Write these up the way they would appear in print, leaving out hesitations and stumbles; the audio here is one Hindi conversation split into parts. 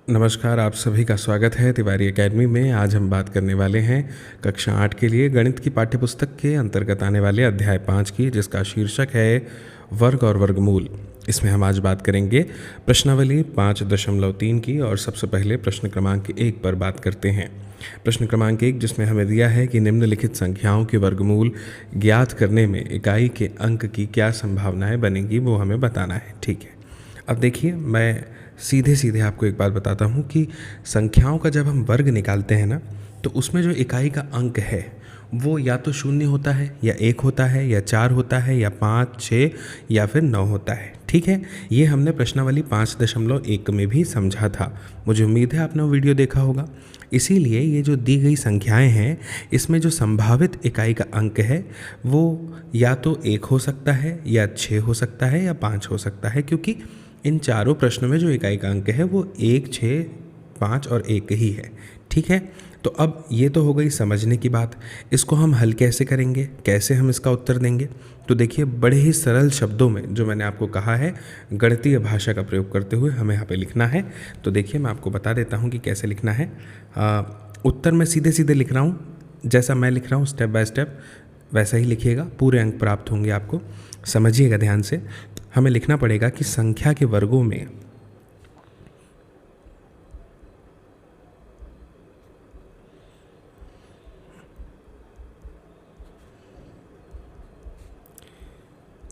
नमस्कार, आप सभी का स्वागत है तिवारी एकेडमी में। आज हम बात करने वाले हैं कक्षा 8 के लिए गणित की पाठ्यपुस्तक के अंतर्गत आने वाले अध्याय 5 की, जिसका शीर्षक है वर्ग और वर्गमूल। इसमें हम आज बात करेंगे प्रश्नावली 5.3 की और सबसे पहले प्रश्न क्रमांक 1 पर बात करते हैं। प्रश्न क्रमांक 1 जिसमें हमें दिया है कि निम्नलिखित संख्याओं के वर्गमूल ज्ञात करने में इकाई के अंक की क्या संभावनाएं बनेंगी, वो हमें बताना है। ठीक है, अब देखिए, मैं सीधे सीधे आपको एक बात बताता हूँ कि संख्याओं का जब हम वर्ग निकालते हैं ना, तो उसमें जो इकाई का अंक है वो या तो 0 होता है, या 1 होता है, या 4 होता है, या 5, 6 या फिर 9 होता है। ठीक है, ये हमने प्रश्नावली 5.1 में भी समझा था। मुझे उम्मीद है आपने वो वीडियो देखा होगा। इसीलिए ये जो दी गई संख्याएं हैं, इसमें जो संभावित इकाई का अंक है वो या तो 1 हो सकता है, या 6 हो सकता है, या 5 हो सकता है, क्योंकि इन चारों प्रश्नों में जो इकाई का अंक है वो 1, 6, 5 और 1 ही है। ठीक है, तो अब ये तो हो गई समझने की बात। इसको हम हल कैसे करेंगे, कैसे हम इसका उत्तर देंगे? तो देखिए, बड़े ही सरल शब्दों में जो मैंने आपको कहा है, गणितीय भाषा का प्रयोग करते हुए हमें यहाँ पे लिखना है। तो देखिए, मैं आपको बता देता हूँ कि कैसे लिखना है। उत्तर मैं सीधे सीधे लिख रहा हूँ, जैसा मैं लिख रहा हूँ स्टेप बाय स्टेप वैसा ही लिखिएगा, पूरे अंक प्राप्त होंगे आपको। समझिएगा ध्यान से। हमें लिखना पड़ेगा कि संख्या के वर्गों में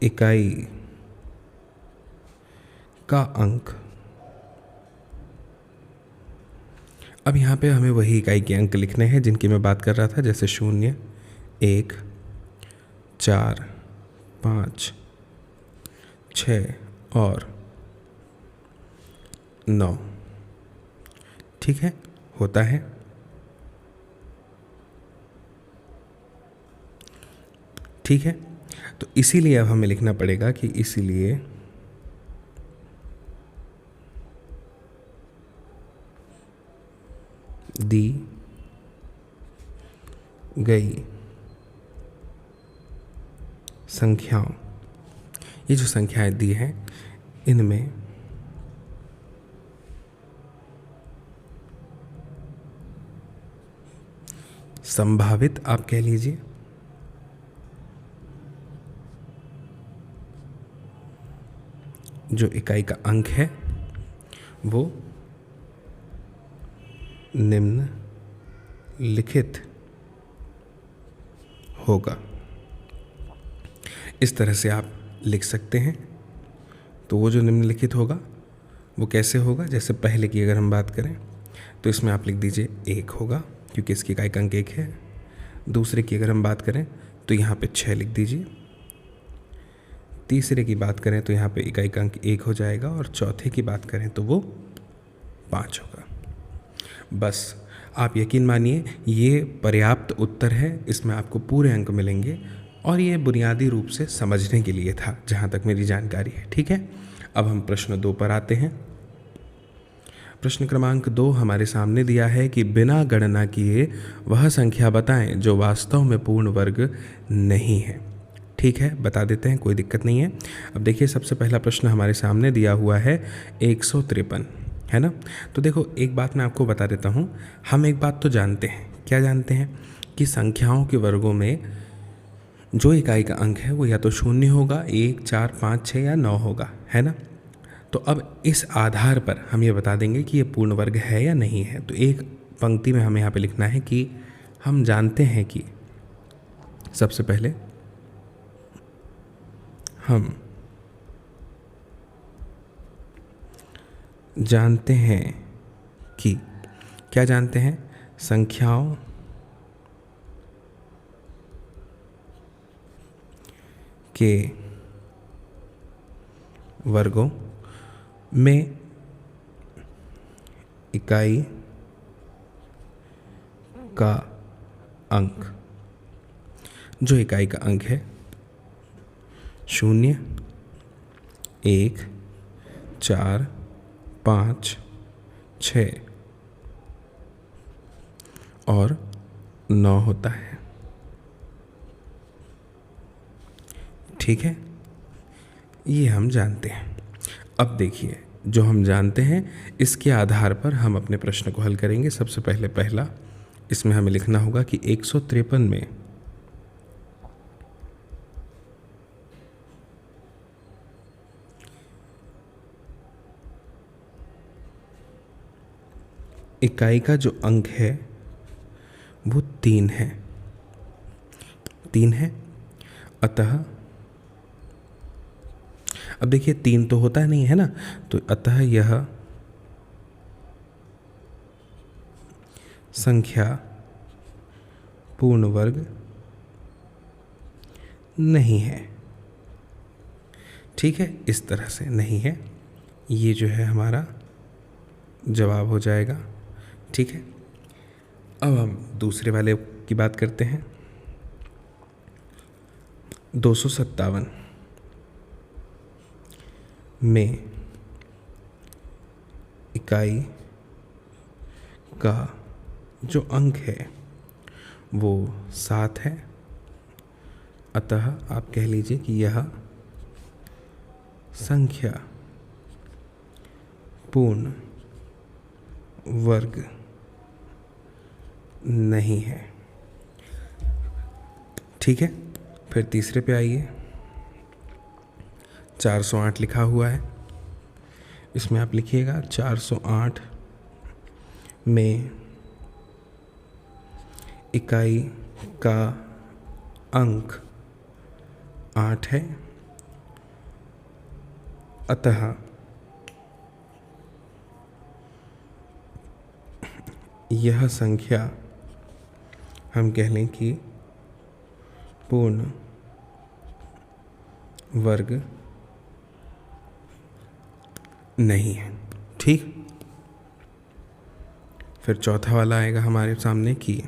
इकाई का अंक। अब यहाँ पे हमें वही इकाई के अंक लिखने हैं जिनकी मैं बात कर रहा था, जैसे 0, 1, 4, 5, 6 और 9। ठीक है, होता है। ठीक है, तो इसीलिए अब हमें लिखना पड़ेगा कि इसीलिए दी गई संख्याओं, ये जो संख्याएं दी हैं, इनमें संभावित, आप कह लीजिए, जो इकाई का अंक है वो निम्नलिखित होगा। इस तरह से आप लिख सकते हैं। तो वो जो निम्नलिखित होगा वो कैसे होगा? जैसे पहले की अगर हम बात करें तो इसमें आप लिख दीजिए 1 होगा, क्योंकि इसकी इकाई का अंक 1 है। दूसरे की अगर हम बात करें तो यहाँ पे 6 लिख दीजिए। तीसरे की बात करें तो यहाँ पे इकाई का अंक 1 हो जाएगा, और चौथे की बात करें तो वो 5 होगा। बस आप यकीन मानिए, ये पर्याप्त उत्तर है, इसमें आपको पूरे अंक मिलेंगे, और ये बुनियादी रूप से समझने के लिए था, जहाँ तक मेरी जानकारी है। ठीक है, अब हम प्रश्न 2 पर आते हैं। प्रश्न क्रमांक 2 हमारे सामने दिया है कि बिना गणना किए वह संख्या बताएं जो वास्तव में पूर्ण वर्ग नहीं है। ठीक है, बता देते हैं, कोई दिक्कत नहीं है। अब देखिए, सबसे पहला प्रश्न हमारे सामने दिया हुआ है 153, है ना। तो देखो, एक बात मैं आपको बता देता हूँ। हम एक बात तो जानते हैं, क्या जानते हैं? कि संख्याओं के वर्गों में जो इकाई का अंक है वो या तो 0 होगा, 1, 4, 5, 6 या 9 होगा, है ना। तो अब इस आधार पर हम ये बता देंगे कि ये पूर्ण वर्ग है या नहीं है। तो एक पंक्ति में हमें यहाँ पे लिखना है कि हम जानते हैं कि, सबसे पहले हम जानते हैं कि, क्या जानते हैं? संख्याओं के वर्गों में इकाई का अंक, जो इकाई का अंक है 0, 1, 4, 5, 6 और 9 होता है। ठीक है, ये हम जानते हैं। अब देखिए, जो हम जानते हैं इसके आधार पर हम अपने प्रश्न को हल करेंगे। सबसे पहले पहला, इसमें हमें लिखना होगा कि 153 में इकाई का जो अंक है वो 3 है। 3 है, अतः अब देखिए 3 तो होता नहीं है ना, तो अतः यह संख्या पूर्ण वर्ग नहीं है। ठीक है, इस तरह से नहीं है, ये जो है हमारा जवाब हो जाएगा। ठीक है, अब हम दूसरे वाले की बात करते हैं। 257 में इकाई का जो अंक है वो 7 है, अतः आप कह लीजिए कि यह संख्या पूर्ण वर्ग नहीं है। ठीक है, फिर तीसरे पे आइए। 408 लिखा हुआ है, इसमें आप लिखिएगा 408 में इकाई का अंक 8 है, अतः यह संख्या हम कह लें कि पूर्ण वर्ग नहीं है। ठीक, फिर चौथा वाला आएगा हमारे सामने कि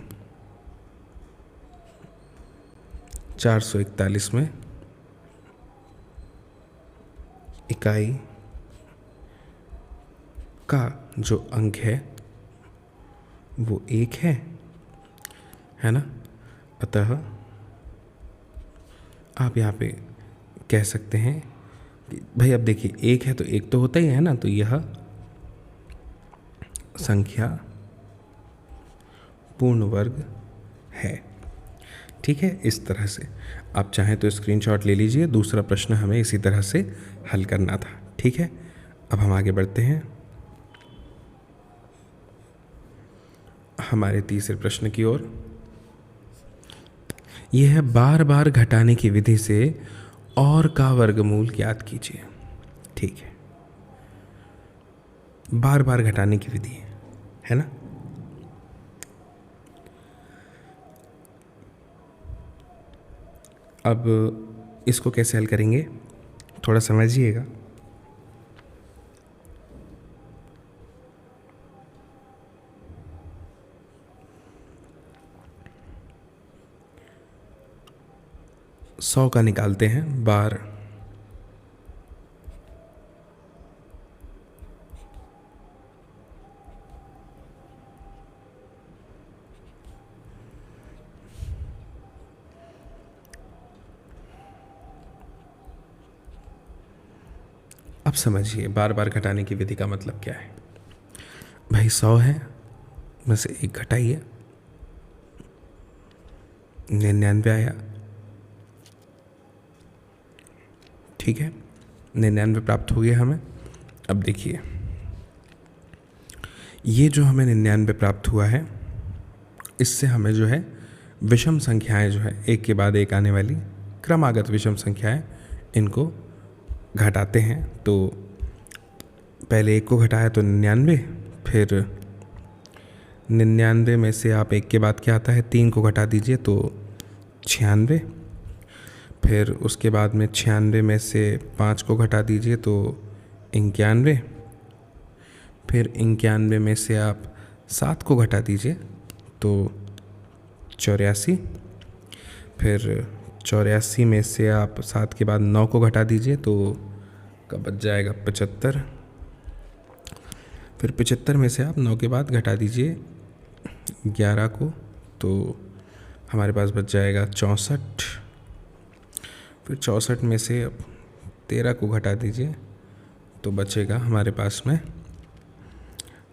441 में इकाई का जो अंक है वो 1 है ना, अतः आप यहाँ पे कह सकते हैं कि भाई अब देखिए 1 है तो 1 तो होता ही है ना, तो यह संख्या पूर्ण वर्ग है। ठीक है, इस तरह से आप चाहें तो स्क्रीनशॉट ले लीजिए। दूसरा प्रश्न हमें इसी तरह से हल करना था। ठीक है, अब हम आगे बढ़ते हैं हमारे तीसरे प्रश्न की ओर। यह है बार बार घटाने की विधि से और का वर्गमूल ज्ञात कीजिए। ठीक है, बार बार घटाने की विधि है ना। अब इसको कैसे हल करेंगे, थोड़ा समझिएगा। सौ का निकालते हैं बार, अब समझिए बार बार घटाने की विधि का मतलब क्या है। भाई 100 है, में से 1 घटाइए, 99 आया। ठीक है, 99 प्राप्त हो गया हमें। अब देखिए ये जो हमें 99 प्राप्त हुआ है, इससे हमें जो है विषम संख्याएं जो है एक के बाद एक आने वाली क्रमागत विषम संख्याएं, इनको घटाते हैं। तो पहले 1 को घटाया तो 99, फिर 99 में से आप 1 के बाद क्या आता है, 3 को घटा दीजिए तो 96, फिर उसके बाद में 96 में से 5 को घटा दीजिए तो 91, फिर 91 में से आप 7 को घटा दीजिए तो 84, फिर 84 में से आप 7 के बाद 9 को घटा दीजिए तो कब बच जाएगा 75, फिर 75 में से आप 9 के बाद घटा दीजिए 11 को तो हमारे पास बच जाएगा 64, फिर 64 में से अब 13 को घटा दीजिए तो बचेगा हमारे पास में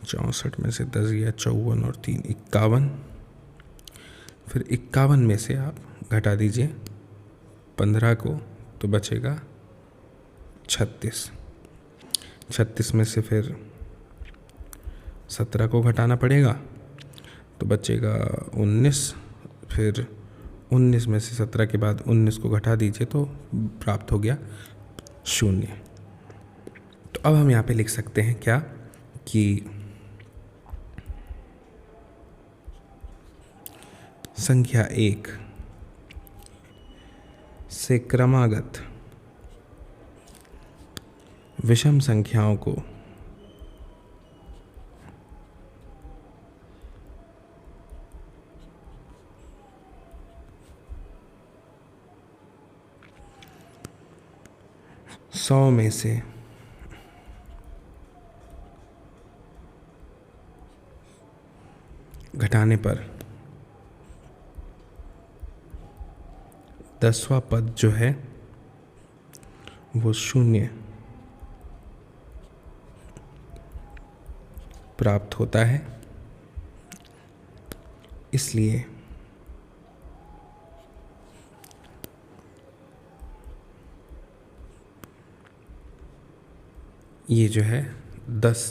64 में से 10 गया 54 और 3 51। फिर 51 में से आप घटा दीजिए 15 को, तो बचेगा 36। 36 में से फिर 17 को घटाना पड़ेगा, तो बचेगा 19। फिर 19 में से 17 के बाद 19 को घटा दीजिए तो प्राप्त हो गया 0। तो अब हम यहाँ पे लिख सकते हैं क्या कि संख्या 1 से क्रमागत विषम संख्याओं को सौ में से घटाने पर 10वां पद जो है वो 0 प्राप्त होता है। इसलिए ये जो है 10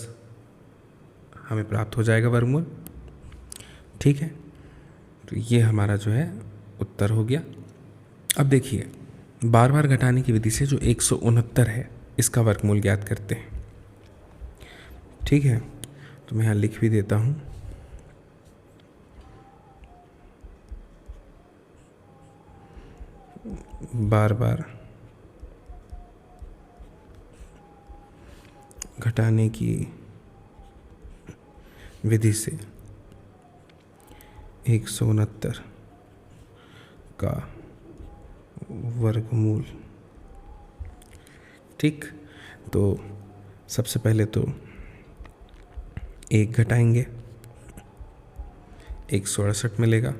हमें प्राप्त हो जाएगा वर्गमूल। ठीक है, तो ये हमारा जो है उत्तर हो गया। अब देखिए, बार बार घटाने की विधि से जो 169 है इसका वर्गमूल ज्ञात करते हैं। ठीक है, तो मैं यहाँ लिख भी देता हूँ। बार बार घटाने की विधि से 169 का वर्गमूल। ठीक, तो सबसे पहले तो 1 घटाएंगे, 168 मिलेगा।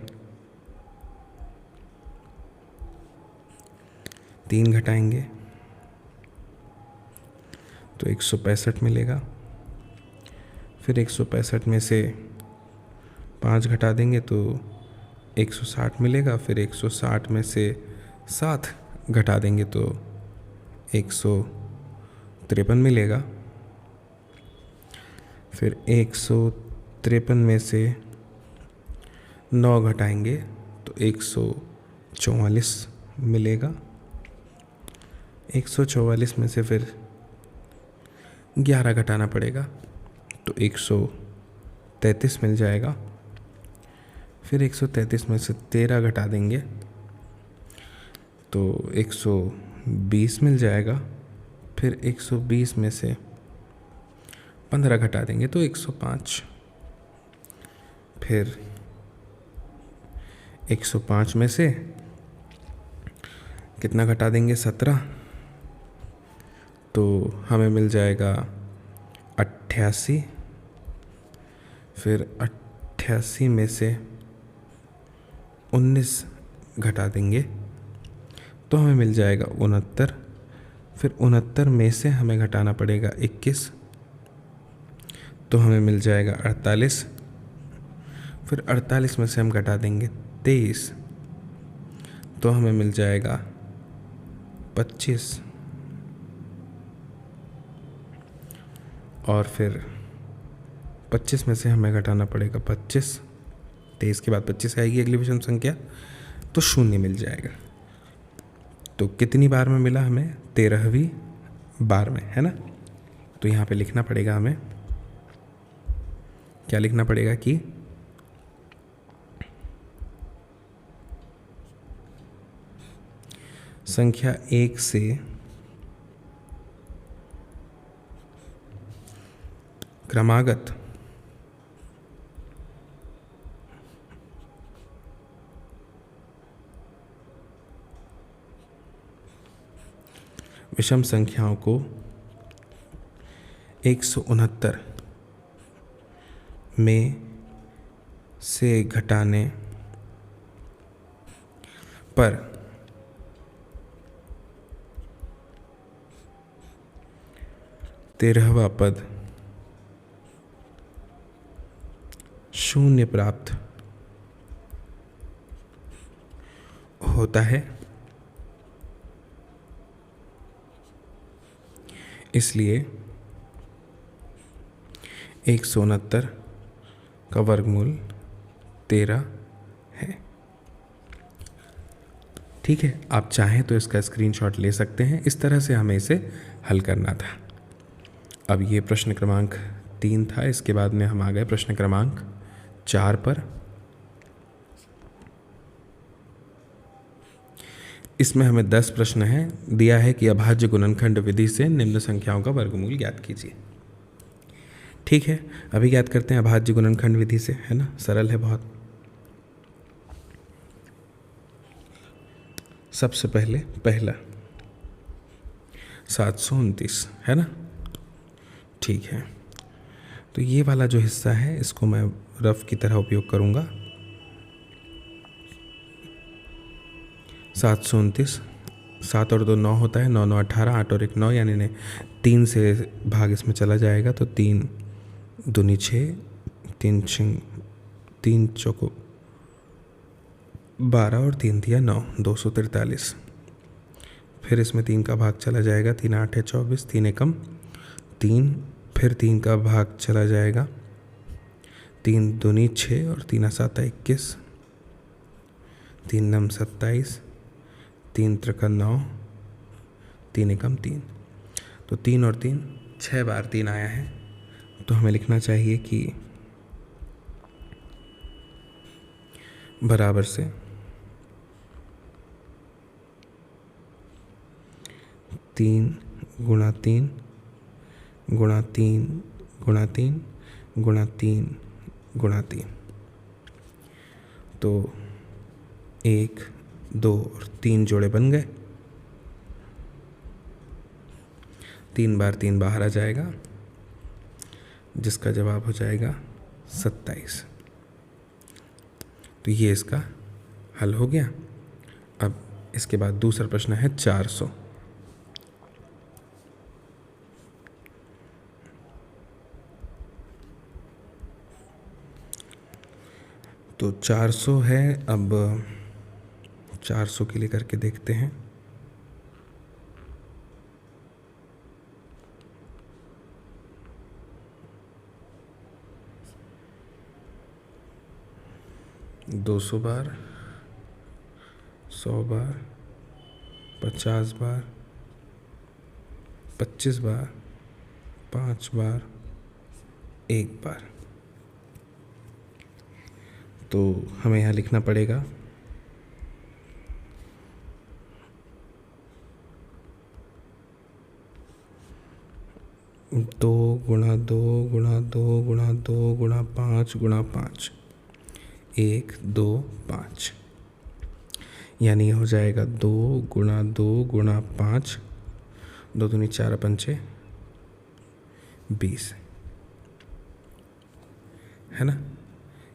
3 घटाएंगे तो 165 मिलेगा। फिर 165 में से 5 घटा देंगे तो 160 मिलेगा। फिर 160 में से 7 घटा देंगे तो 153 मिलेगा। फिर 153 में से 9 घटाएंगे तो 144 मिलेगा। 144 में से फिर 11 घटाना पड़ेगा तो 133 मिल जाएगा। फिर 133 में से 13 घटा देंगे तो 120 मिल जाएगा। फिर 120 में से 15 घटा देंगे तो 105। फिर 105 में से कितना घटा देंगे, 17, तो हमें मिल जाएगा 88। फिर 88 में से 19 घटा देंगे तो हमें मिल जाएगा 69। फिर 69 में से हमें घटाना पड़ेगा 21 तो हमें मिल जाएगा 48। फिर 48 में से हम घटा देंगे 23 तो हमें मिल जाएगा 25। और फिर 25 में से हमें घटाना पड़ेगा 25। 23 के बाद 25 आएगी अगली विषम संख्या, तो 0 मिल जाएगा। तो कितनी बार में मिला हमें, 13वीं बार में, है ना। तो यहाँ पे लिखना पड़ेगा हमें, क्या लिखना पड़ेगा कि संख्या 1 से क्रमागत विषम संख्याओं को 169 में से घटाने पर 13वां पद शून्य प्राप्त होता है, इसलिए 169 का वर्गमूल 13 है। ठीक है, आप चाहें तो इसका स्क्रीनशॉट ले सकते हैं। इस तरह से हमें इसे हल करना था। अब ये प्रश्न क्रमांक 3 था। इसके बाद में हम आ गए प्रश्न क्रमांक 4 पर। इसमें हमें 10 प्रश्न हैं। दिया है कि अभाज्य गुणनखंड विधि से निम्न संख्याओं का वर्गमूल ज्ञात कीजिए। ठीक है, अभी ज्ञात करते हैं अभाज्य गुणनखंड विधि से, है ना, सरल है बहुत। सबसे पहले पहला 729 है ना। ठीक है, तो ये वाला जो हिस्सा है इसको मैं रफ की तरह उपयोग करूँगा। 729, 7 और 2 9 होता है, 9 9 18, 8 और 1 9, यानी 3 से भाग इसमें चला जाएगा तो 3 दूनी 6, 3 चौको 12 और 3 दिया 9, 243। फिर इसमें 3 का भाग चला जाएगा, 3 8 है 24, 3 एकम 3, फिर 3 का भाग चला जाएगा, 3 दूनी 6 और 3 7 21, 3 9 27, 3 त्रिका 9, 3 एकम 3। तो 3 और 3 6 बार 3 आया है। तो हमें लिखना चाहिए कि बराबर से 3 गुणा 3 गुणा 3 गुणा 3 गुणा 3 गुणा 3। तो 1 2 और 3 जोड़े बन गए। 3 बार 3 बाहर आ जाएगा, जिसका जवाब हो जाएगा 27। तो ये इसका हल हो गया। अब इसके बाद दूसरा प्रश्न है 400। तो 400 है। अब 400 के लिए करके देखते हैं। दो 200 बार, 100 बार, 50 बार, 25 बार, 5 बार, 1 बार। तो हमें यहाँ लिखना पड़ेगा 2 गुणा 2 गुणा 2 गुणा 2 गुणा 5 गुणा 5, 1 2 5, यानी हो जाएगा 2 गुणा 2 गुणा 5, 2 दूनी 4 पंचे 20, है ना।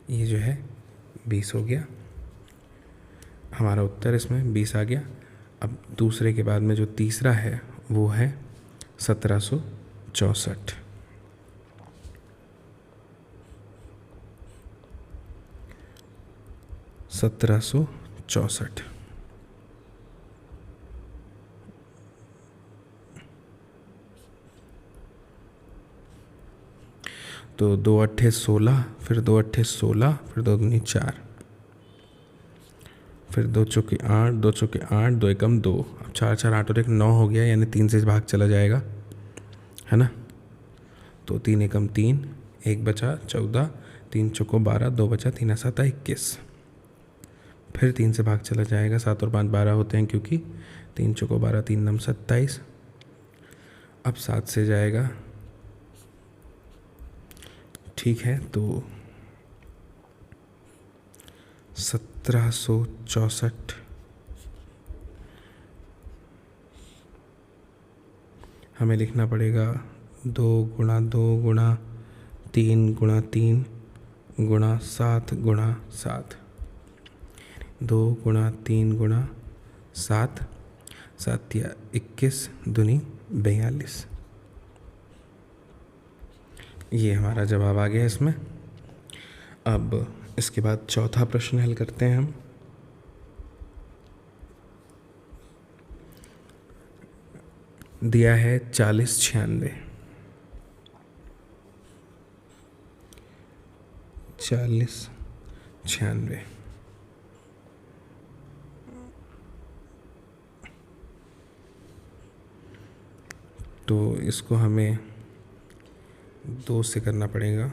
ये जो है 20 हो गया। हमारा उत्तर इसमें 20 आ गया। अब दूसरे के बाद में जो तीसरा है वो है 1764। तो 2 अट्ठे 16, फिर 2 अट्ठे 16, फिर 2 दूनी 4, फिर 2 चौके 8, 2 चौके 8, 2 एकम 2। अब 4 4 8 और 1 9 हो गया, यानी 3 से भाग चला जाएगा, है ना। तो 3 एकम 3, 1 बचा 14, 3 चौको 12, 2 बचा, 3 7 21। फिर 3 से भाग चला जाएगा, 7 और 5 12 होते हैं, क्योंकि 3 चौको 12, 3 9 27। अब 7 से जाएगा, ठीक है। तो 1764 हमें लिखना पड़ेगा 2 गुणा 2 गुणा 3 गुणा 3 गुणा 7 गुणा 7, 2 गुणा 3 गुणा 7, 7 या 21 दूनी 42। ये हमारा जवाब आ गया इसमें। अब इसके बाद चौथा प्रश्न हल करते हैं हम। दिया है 4096। 4096 तो इसको हमें 2 से करना पड़ेगा।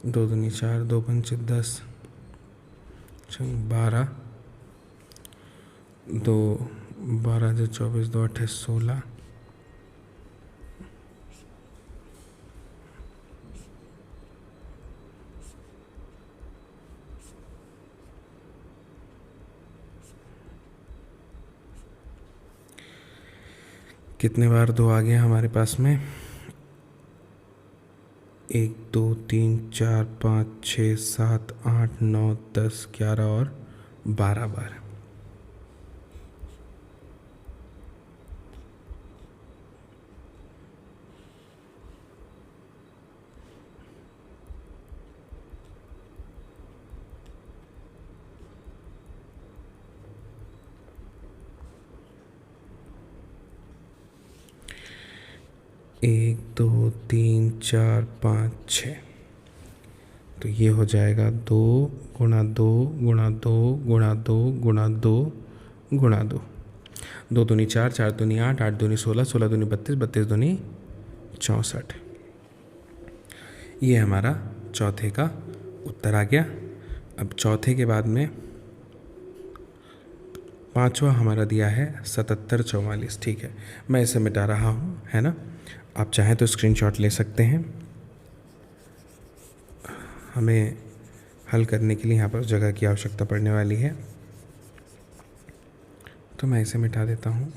दो दूनी 4, 2 पंचे 10, 12, 2 12 जो 24, 2 8 16, कितने बार 2 आ गया हमारे पास में? 1 2 3 4 5 6 7 8 9 10 11 और 12 बार। एक 2 3 4 5 6, तो ये हो जाएगा 2 गुणा 2 गुणा 2 गुणा 2 गुणा 2 गुणा 2। 2 दूनी 4, 4 दूनी 8, 8 दूनी 16, 16 दूनी 32, 32 दूनी 64। ये हमारा चौथे का उत्तर आ गया। अब चौथे के बाद में पांचवा हमारा दिया है 7744। ठीक है, मैं इसे मिटा रहा हूँ, है ना। आप चाहें तो स्क्रीनशॉट ले सकते हैं। हमें हल करने के लिए यहाँ पर जगह की आवश्यकता पड़ने वाली है, तो मैं इसे मिटा देता हूँ।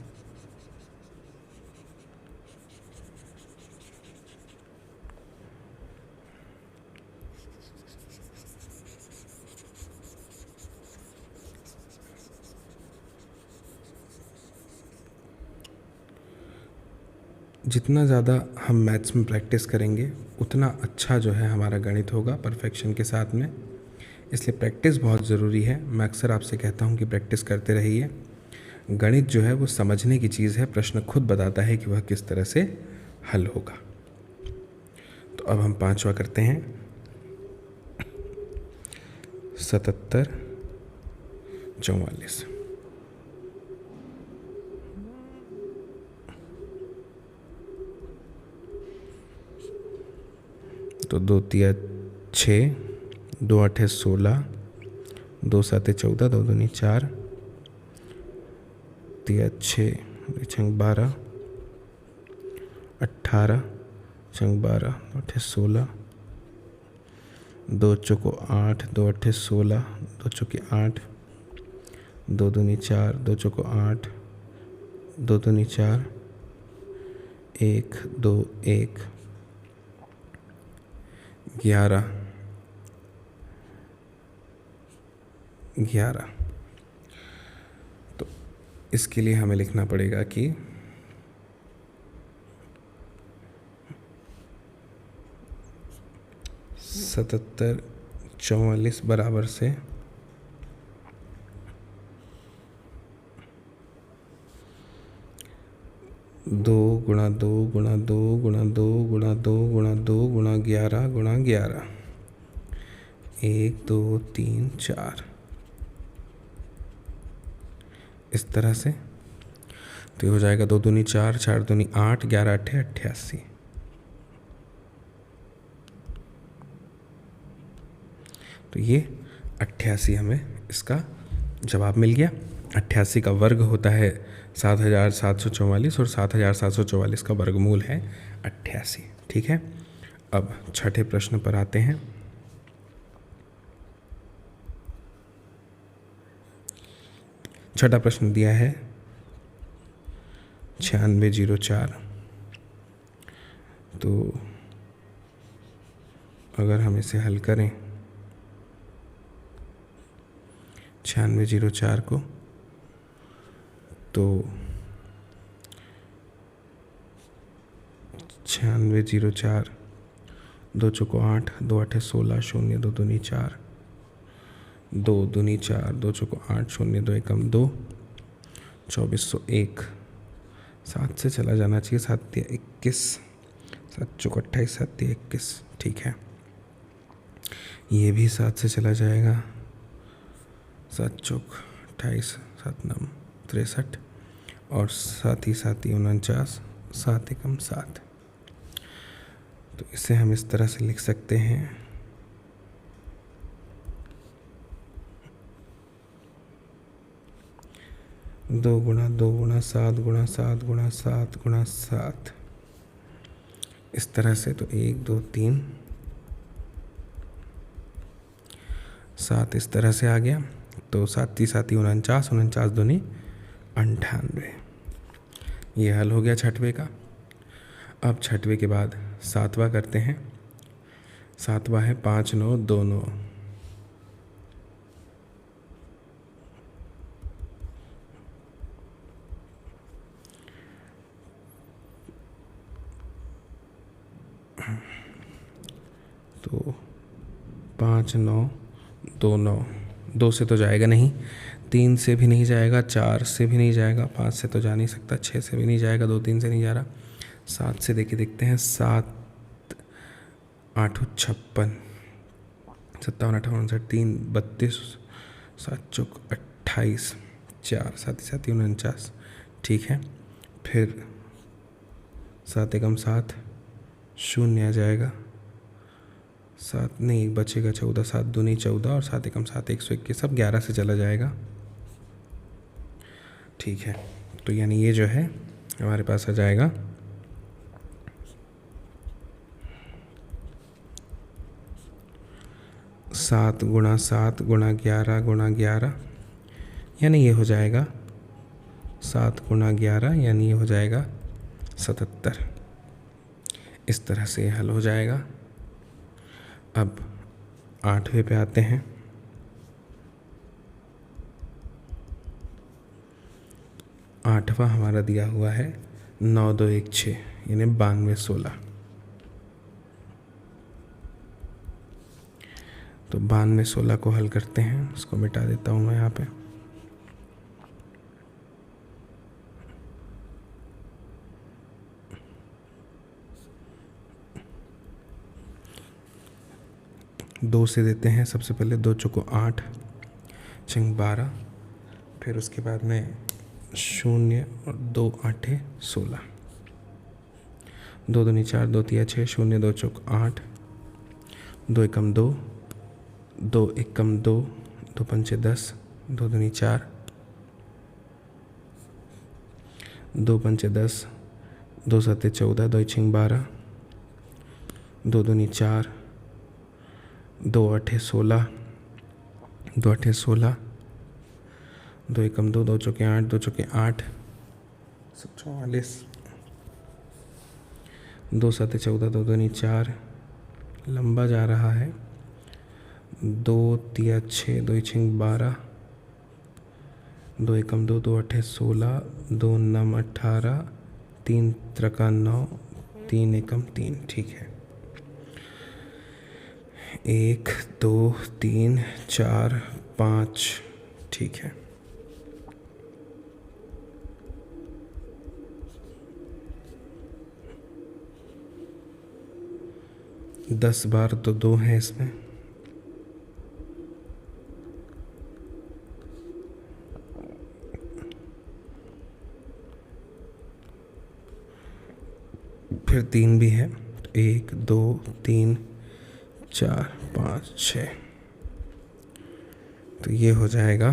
जितना ज़्यादा हम मैथ्स में प्रैक्टिस करेंगे उतना अच्छा जो है हमारा गणित होगा परफेक्शन के साथ में। इसलिए प्रैक्टिस बहुत ज़रूरी है। मैं अक्सर आपसे कहता हूँ कि प्रैक्टिस करते रहिए। गणित जो है वो समझने की चीज़ है, प्रश्न खुद बताता है कि वह किस तरह से हल होगा। तो अब हम पांचवा करते हैं। 7744। तो 2 तिया 6, 2 8 16, 2 7 14, 2 दूनी 4, तिया 6, 6 12, 18, 6 12, 8 16, 2 चौको 8, 2 8 16, 2 चौके 8, 2 दूनी 4, 2 चौको 8, 2 दूनी 4, 1 2 1, 11 11। तो इसके लिए हमें लिखना पड़ेगा कि 7744 बराबर से 2 गुणा 2 गुणा 2 गुणा 2 गुणा 2 गुणा 2 गुणा 11 गुणा 11। 1 2 3 4 इस तरह से। तो ये हो जाएगा 2 दूनी 4, 4 दूनी 8, 11 8 88। तो ये 88 हमें इसका जवाब मिल गया। 88 का वर्ग होता है 7744 और 7744 का वर्गमूल है 88। ठीक है, अब छठे प्रश्न पर आते हैं। छठा प्रश्न दिया है 9604। तो अगर हम इसे हल करें 9604 को, तो 9604, 2 चौको 8, 2 आठे 16, 0 2 दूनी 4, 2 दूनी 4, 2 चौको 8, 0 2 एकम 2, 2401। 7 से चला जाना चाहिए, 7 तिया 21, 7 चौको 28, 7 तिया 21। ठीक है, ये भी 7 से चला जाएगा, 7 चौक 28, 7 नम 63, और 7 ही 49, 7 एकम 7। तो इसे हम इस तरह से लिख सकते हैं, 2 गुणा 2 गुणा 7 गुणा 7 गुणा 7 गुणा 7, इस तरह से। तो 1 2 3 7 इस तरह से आ गया। तो 7 × 7 = 49, 49 दूनी 98। ये हल हो गया छठवें का। अब छठवें के बाद सातवां करते हैं। सातवां है 5 9 2 9। तो 5 9 2 9, 2 से तो जाएगा नहीं, 3 से भी नहीं जाएगा, 4 से भी नहीं जाएगा, 5 से तो जा नहीं सकता, 6 से भी नहीं जाएगा, 2 3 से नहीं जा रहा, 7 से देखते हैं। 7 8 56, 57 58 3 32, 7 चौक 28, 4 7 7 49। ठीक है, फिर 7 एकम 7, 0 आ जाएगा, 7 नहीं बचेगा 14, 7 दूनी 14, और 7 एकम 7 121, सब 11 से चला जाएगा। ठीक है, तो यानी ये जो है हमारे पास आ जाएगा 7 × 7 × 11 × 11, यानी ये हो जाएगा 7 × 11, यानी ये हो जाएगा 77। इस तरह से हल हो जाएगा। अब 8वें पे आते हैं। 8वां हमारा दिया हुआ है 9 2 1 6, यानी 92 16। तो 92 16 को हल करते हैं। उसको मिटा देता हूँ मैं यहाँ पे। दो से देते हैं। सबसे पहले 2 चौको 8, 6 12, फिर उसके बाद में 0 और 2 आठे 16, 2 दूनी 4, 2 तिया 6, 0 2 चौक 8, 2 एकम 2, 2 एकम 2, 2 पंचे 10, 2 दूनी 4, 2 पंचे 10, 2 सत्ते 14, 2 छिंग 12, 2 दूनी 4, 2 आठे 16, 2 आठे 16, 2 एकम 2, 2 चौके 8, 2 चौके 8, 44, 2 सत्ते 14, 2 दूनी 4, लंबा जा रहा है, 2 तिया 6, 2 छिंग 12, 2 एकम 2, 2 आठे 16, 2 नम 18, 3 त्रका 9, 3 एकम 3। ठीक है, 1 2 3 4 5। ठीक है, दस बार तो 2 है इसमें। फिर 3 भी है। 1 2 3 4 5 6। तो ये हो जाएगा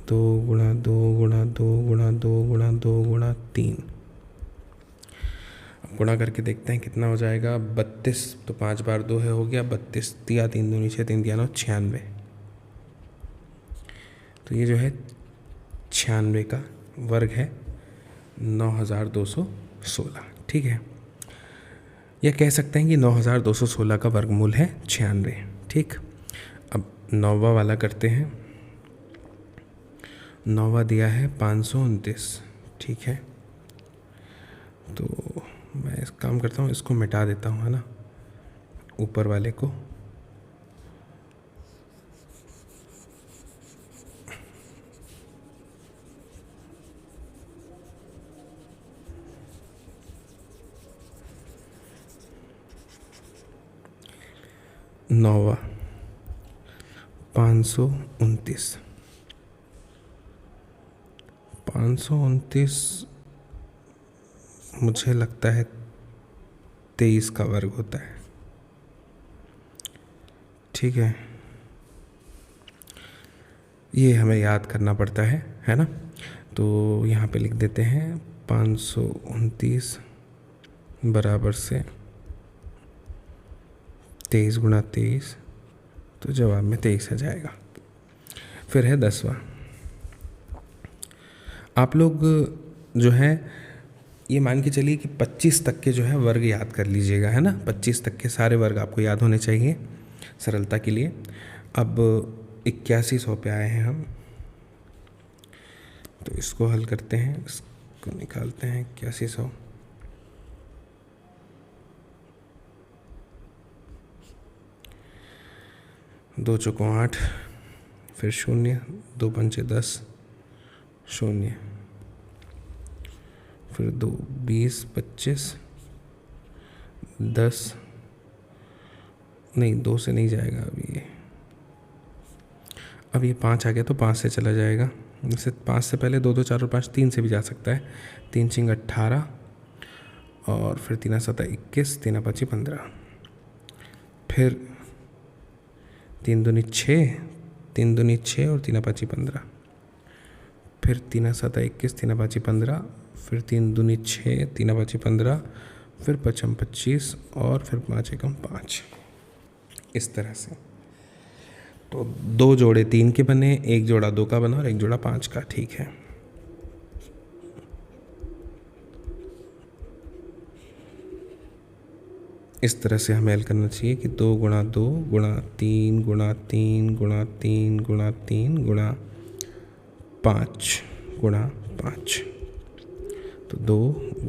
2 गुणा 2 गुणा 2 गुणा 2 गुणा 2 गुणा 3। अब गुणा करके देखते हैं कितना हो जाएगा। 32, तो 5 बार 2 है, हो गया 32 तिया 3 दूनी 6, 3 तिया 9, 96। तो ये जो है 96 का वर्ग है 9216। ठीक है, या कह सकते हैं कि 9216 का वर्गमूल है 96। ठीक, अब 9वां वाला करते हैं। 9वां दिया है 529। ठीक है, तो मैं इस काम करता हूँ, इसको मिटा देता हूँ, है ना, ऊपर वाले को। नौवा 529। 529 मुझे लगता है 23 का वर्ग होता है। ठीक है, ये हमें याद करना पड़ता है ना। तो यहाँ पे लिख देते हैं 529 बराबर से 23 गुणा 23, तो जवाब में 23 आ जाएगा। फिर है 10वां। आप लोग जो है ये मान के चलिए कि 25 तक के जो है वर्ग याद कर लीजिएगा, है ना। 25 तक के सारे वर्ग आपको याद होने चाहिए सरलता के लिए। अब 8100 पे आए हैं हम, तो इसको हल करते हैं, इसको निकालते हैं 8100। दो चौकों 8, फिर 0, 2 पंचे 10, 0, फिर 2 20 25 10, नहीं 2 से नहीं जाएगा अब ये 5 आ गया तो 5 से चला जाएगा। जैसे 5 से पहले 2 2 4 और 5 3 से भी जा सकता है। 3 छिंग 18 और फिर 3 7 21, 3 5 15, फिर 3 दूनी 6, 3 दूनी 6 और 3 5 15, फिर 3 7 21, 3 5 15, फिर 3 दूनी 6, 3 5 15, फिर 5 25 और फिर 5 एकम 5। इस तरह से तो 2 जोड़े 3 के बने, 1 जोड़ा 2 का बना और 1 जोड़ा 5 का। ठीक है, इस तरह से हमें हल करना चाहिए कि 2 गुणा 2 गुणा 3 गुणा 3 गुणा 3 गुणा 3 गुणा 5 गुणा 5, तो 2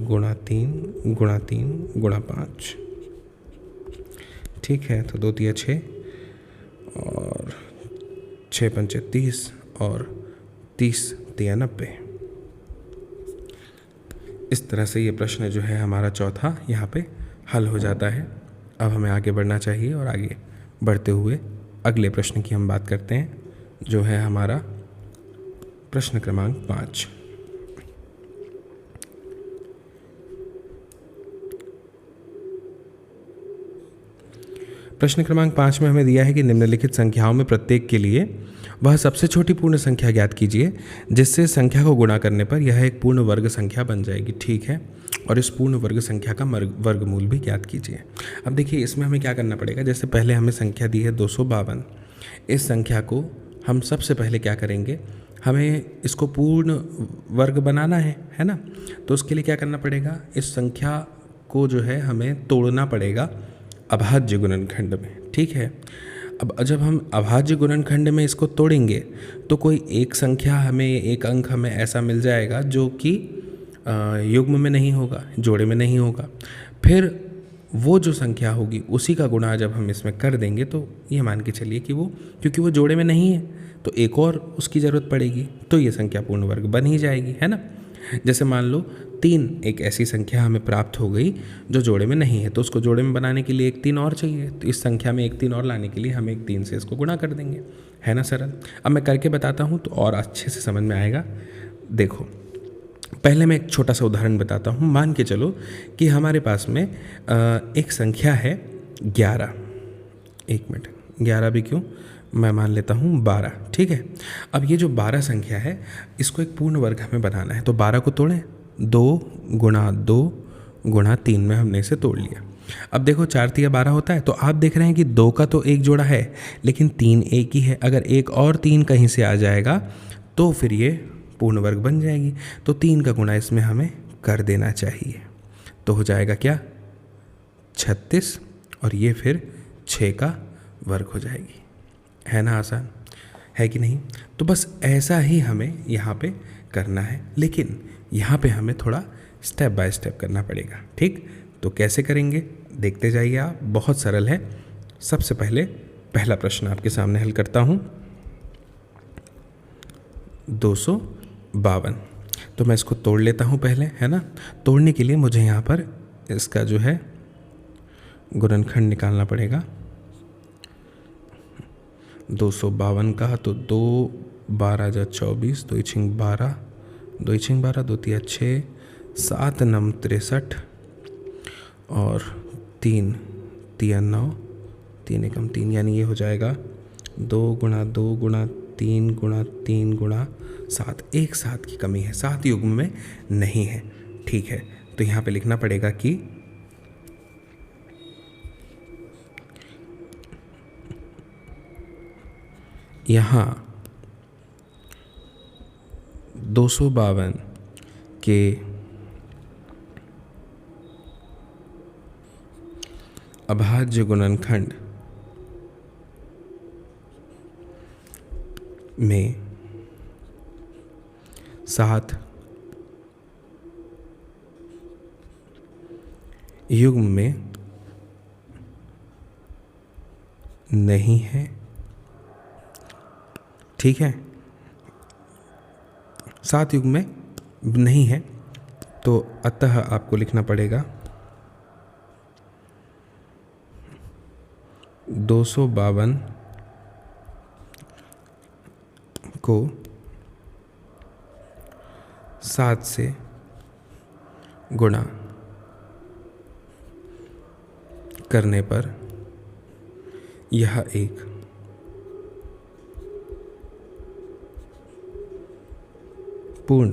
गुणा 3 गुणा 3 गुणा 5। ठीक है, तो 2 तिया 6 और 6 पंचे 30 और 30 तिया 90। इस तरह से ये प्रश्न जो है हमारा चौथा यहाँ पे हल हो जाता है। अब हमें आगे बढ़ना चाहिए और आगे बढ़ते हुए अगले प्रश्न की हम बात करते हैं, जो है हमारा प्रश्न क्रमांक 5। प्रश्न क्रमांक 5 में हमें दिया है कि निम्नलिखित संख्याओं में प्रत्येक के लिए वह सबसे छोटी पूर्ण संख्या ज्ञात कीजिए जिससे संख्या को गुणा करने पर यह एक पूर्ण वर्ग संख्या बन जाएगी। ठीक है, और इस पूर्ण वर्ग संख्या का वर्गमूल भी ज्ञात कीजिए। अब देखिए इसमें हमें क्या करना पड़ेगा। जैसे पहले हमें संख्या दी है 252, इस संख्या को हम सबसे पहले क्या करेंगे, हमें इसको पूर्ण वर्ग बनाना है ना। तो उसके लिए क्या करना पड़ेगा, इस संख्या को जो है हमें तोड़ना पड़ेगा अभाज्य गुणनखंड में। ठीक है, अब जब हम अभाज्य गुणनखंड में इसको तोड़ेंगे तो कोई एक संख्या हमें, एक अंक हमें ऐसा मिल जाएगा जो कि युग्म में नहीं होगा, जोड़े में नहीं होगा। फिर वो जो संख्या होगी उसी का गुणा जब हम इसमें कर देंगे तो ये मान के चलिए कि वो, क्योंकि वो जोड़े में नहीं है तो एक और उसकी ज़रूरत पड़ेगी, तो ये संख्या पूर्ण वर्ग बन ही जाएगी, है ना। जैसे मान लो 3 एक ऐसी संख्या हमें प्राप्त हो गई जो जोड़े में नहीं है, तो उसको जोड़े में बनाने के लिए एक 3 और चाहिए, तो इस संख्या में एक 3 और लाने के लिए हम एक 3 से इसको गुणा कर देंगे, है ना सरल। अब मैं करके बताता हूँ तो और अच्छे से समझ में आएगा। देखो पहले मैं एक छोटा सा उदाहरण बताता हूँ। मान के चलो कि हमारे पास में एक संख्या है 11, 1 मिनट, 11 भी क्यों, मैं मान लेता हूँ 12। ठीक है, अब ये जो 12 संख्या है इसको एक पूर्ण वर्ग हमें बनाना है, तो 12 को तोड़ें, 2 गुणा 2 गुणा 3 में हमने इसे तोड़ लिया। अब देखो 4 तिया 12 होता है, तो आप देख रहे हैं कि 2 का तो एक जोड़ा है लेकिन 3 एक ही है। अगर एक और 3 कहीं से आ जाएगा तो फिर ये पूर्ण वर्ग बन जाएगी, तो 3 का गुणा इसमें हमें कर देना चाहिए, तो हो जाएगा क्या 36 और ये फिर 6 का वर्ग हो जाएगी। है ना आसान, है कि नहीं? तो बस ऐसा ही हमें यहाँ पे करना है, लेकिन यहाँ पे हमें थोड़ा स्टेप बाय स्टेप करना पड़ेगा। ठीक, तो कैसे करेंगे देखते जाइए आप, बहुत सरल है। सबसे पहले पहला प्रश्न आपके सामने हल करता हूँ। 252, तो मैं इसको तोड़ लेता हूँ पहले, है ना। तोड़ने के लिए मुझे यहाँ पर इसका जो है गुणनखंड निकालना पड़ेगा। 252 का तो 2 12 जा 24, 2 छिंग 12, 2 छिंग 12, 2 तिया 6, 7 नम 63 और 3 तिया 9, 3 एकम 3, यानी ये हो जाएगा 2 गुणा 2 गुणा 3 गुणा 3 गुणा 7। एक 7 की कमी है, 7 युग्म में नहीं है। ठीक है, तो यहाँ पे लिखना पड़ेगा कि यहाँ 252 के अभाज्य गुणनखंड में 7 युग्म में नहीं है। ठीक है, 7 युग्म में नहीं है, तो अतः आपको लिखना पड़ेगा 252 को 7 से गुणा करने पर यह एक पूर्ण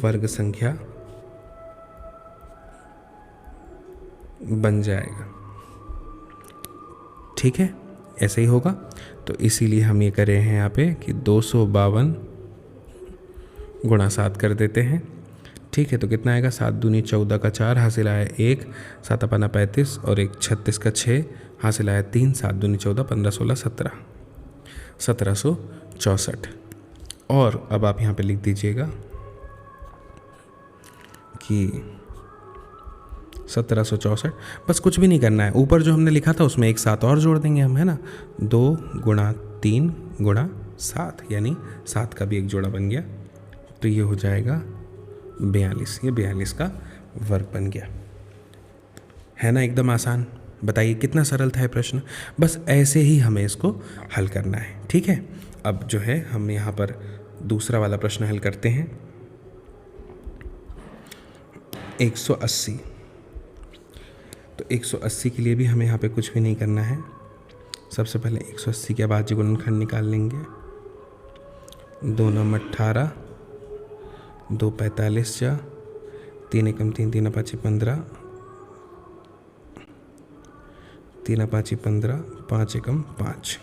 वर्ग संख्या बन जाएगा। ठीक है, ऐसे ही होगा। तो इसीलिए हम ये कर रहे हैं यहाँ पे कि 252 गुणा 7 कर देते हैं। ठीक है, तो कितना आएगा? 7 दूनी 14 का 4, हासिल आया 1, 7 अपना 35 और 1 36 का 6, हासिल आया 3, 7 दूनी 14, 15 16 17, 1764। और अब आप यहाँ पे लिख दीजिएगा कि 1764। बस कुछ भी नहीं करना है, ऊपर जो हमने लिखा था उसमें एक 7 और जोड़ देंगे हम, है ना। 2 गुणा 3 गुणा 7, यानी 7 का भी एक जोड़ा बन गया, तो ये हो जाएगा 42। ये 42 का वर्ग बन गया, है ना। एकदम आसान। बताइए कितना सरल था ये प्रश्न। बस ऐसे ही हमें इसको हल करना है। ठीक है, अब जो है हम यहाँ पर दूसरा वाला प्रश्न हल करते हैं। 180, तो 180 के लिए भी हमें यहाँ पे कुछ भी नहीं करना है। सबसे पहले 180 के अभाज्य गुणनखंड निकाल लेंगे। 2 9 18, 2 45 जा, 3 एकम 3, 3 5 15, 3 5 15, 5 एकम 5,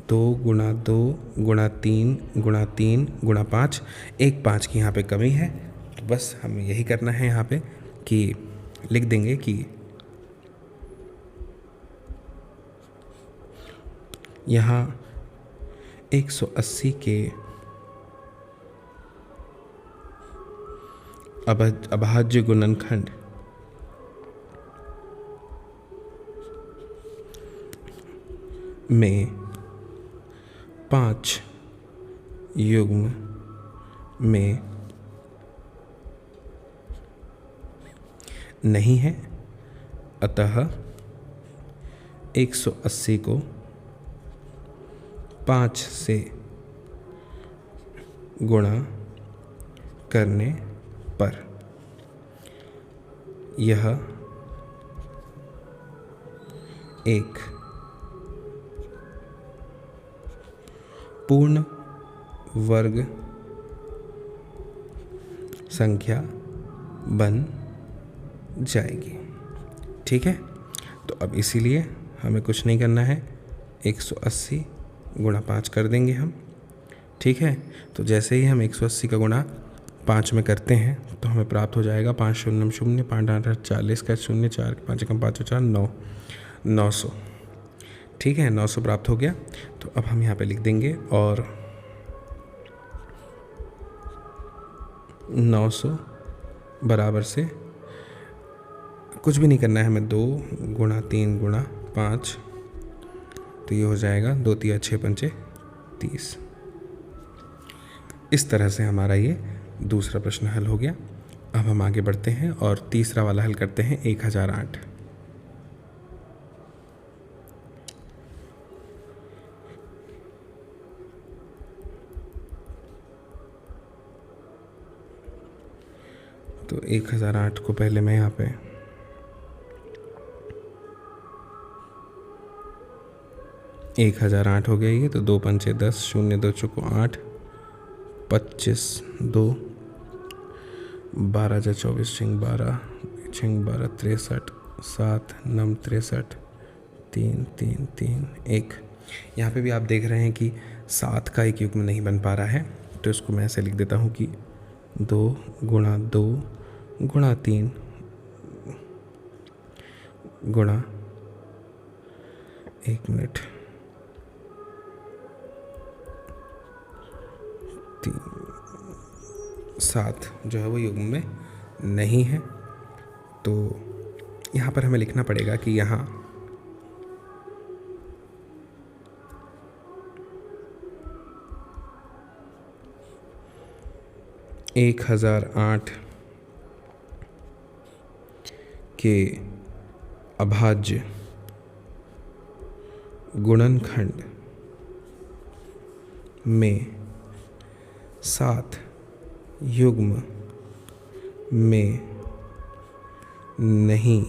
2 गुणा 2 गुणा 3 गुणा 3 गुणा 5, एक 5 की यहाँ पे कमी है, तो बस हमें यही करना है यहाँ पे कि लिख देंगे कि यहाँ 180 के अभाज्य गुणनखंड में 5 युग्म में नहीं है, अतः 180 को 5 से गुणा करने पर यह एक पूर्ण वर्ग संख्या बन जाएगी। ठीक है, तो अब इसीलिए हमें कुछ नहीं करना है, 180 गुणा 5 कर देंगे हम। ठीक है, तो जैसे ही हम 180 का गुणा 5 में करते हैं तो हमें प्राप्त हो जाएगा 5 शून्य शून्य 5 8 40 का शून्य 4 5 एकम 5 4 9 900। ठीक है, 900 प्राप्त हो गया। तो अब हम यहाँ पे लिख देंगे और 900 बराबर से कुछ भी नहीं करना है हमें, 2 गुणा 3 गुणा 5, तो ये हो जाएगा 2 3 6 5 30। इस तरह से हमारा ये दूसरा प्रश्न हल हो गया। अब हम आगे बढ़ते हैं और तीसरा वाला हल करते हैं 1008। तो 1008 को पहले मैं यहाँ पे एक 1008 हो गया ये, तो 2 पंचे 10 शून्य 2 चौको 8 25 2 12 जा 24 छिंग 12 63 7 9 63 3 3 3 1। यहाँ पे भी आप देख रहे हैं कि 7 का एक युग्म नहीं बन पा रहा है, तो इसको मैं ऐसे लिख देता हूँ कि 2 गुणा 2 गुणा 3 गुणा 1 मिनट 7 जो है वो युग्म में नहीं है। तो यहाँ पर हमें लिखना पड़ेगा कि यहाँ एक 1008 के अभाज्य गुणनखंड में 7 युग्म में नहीं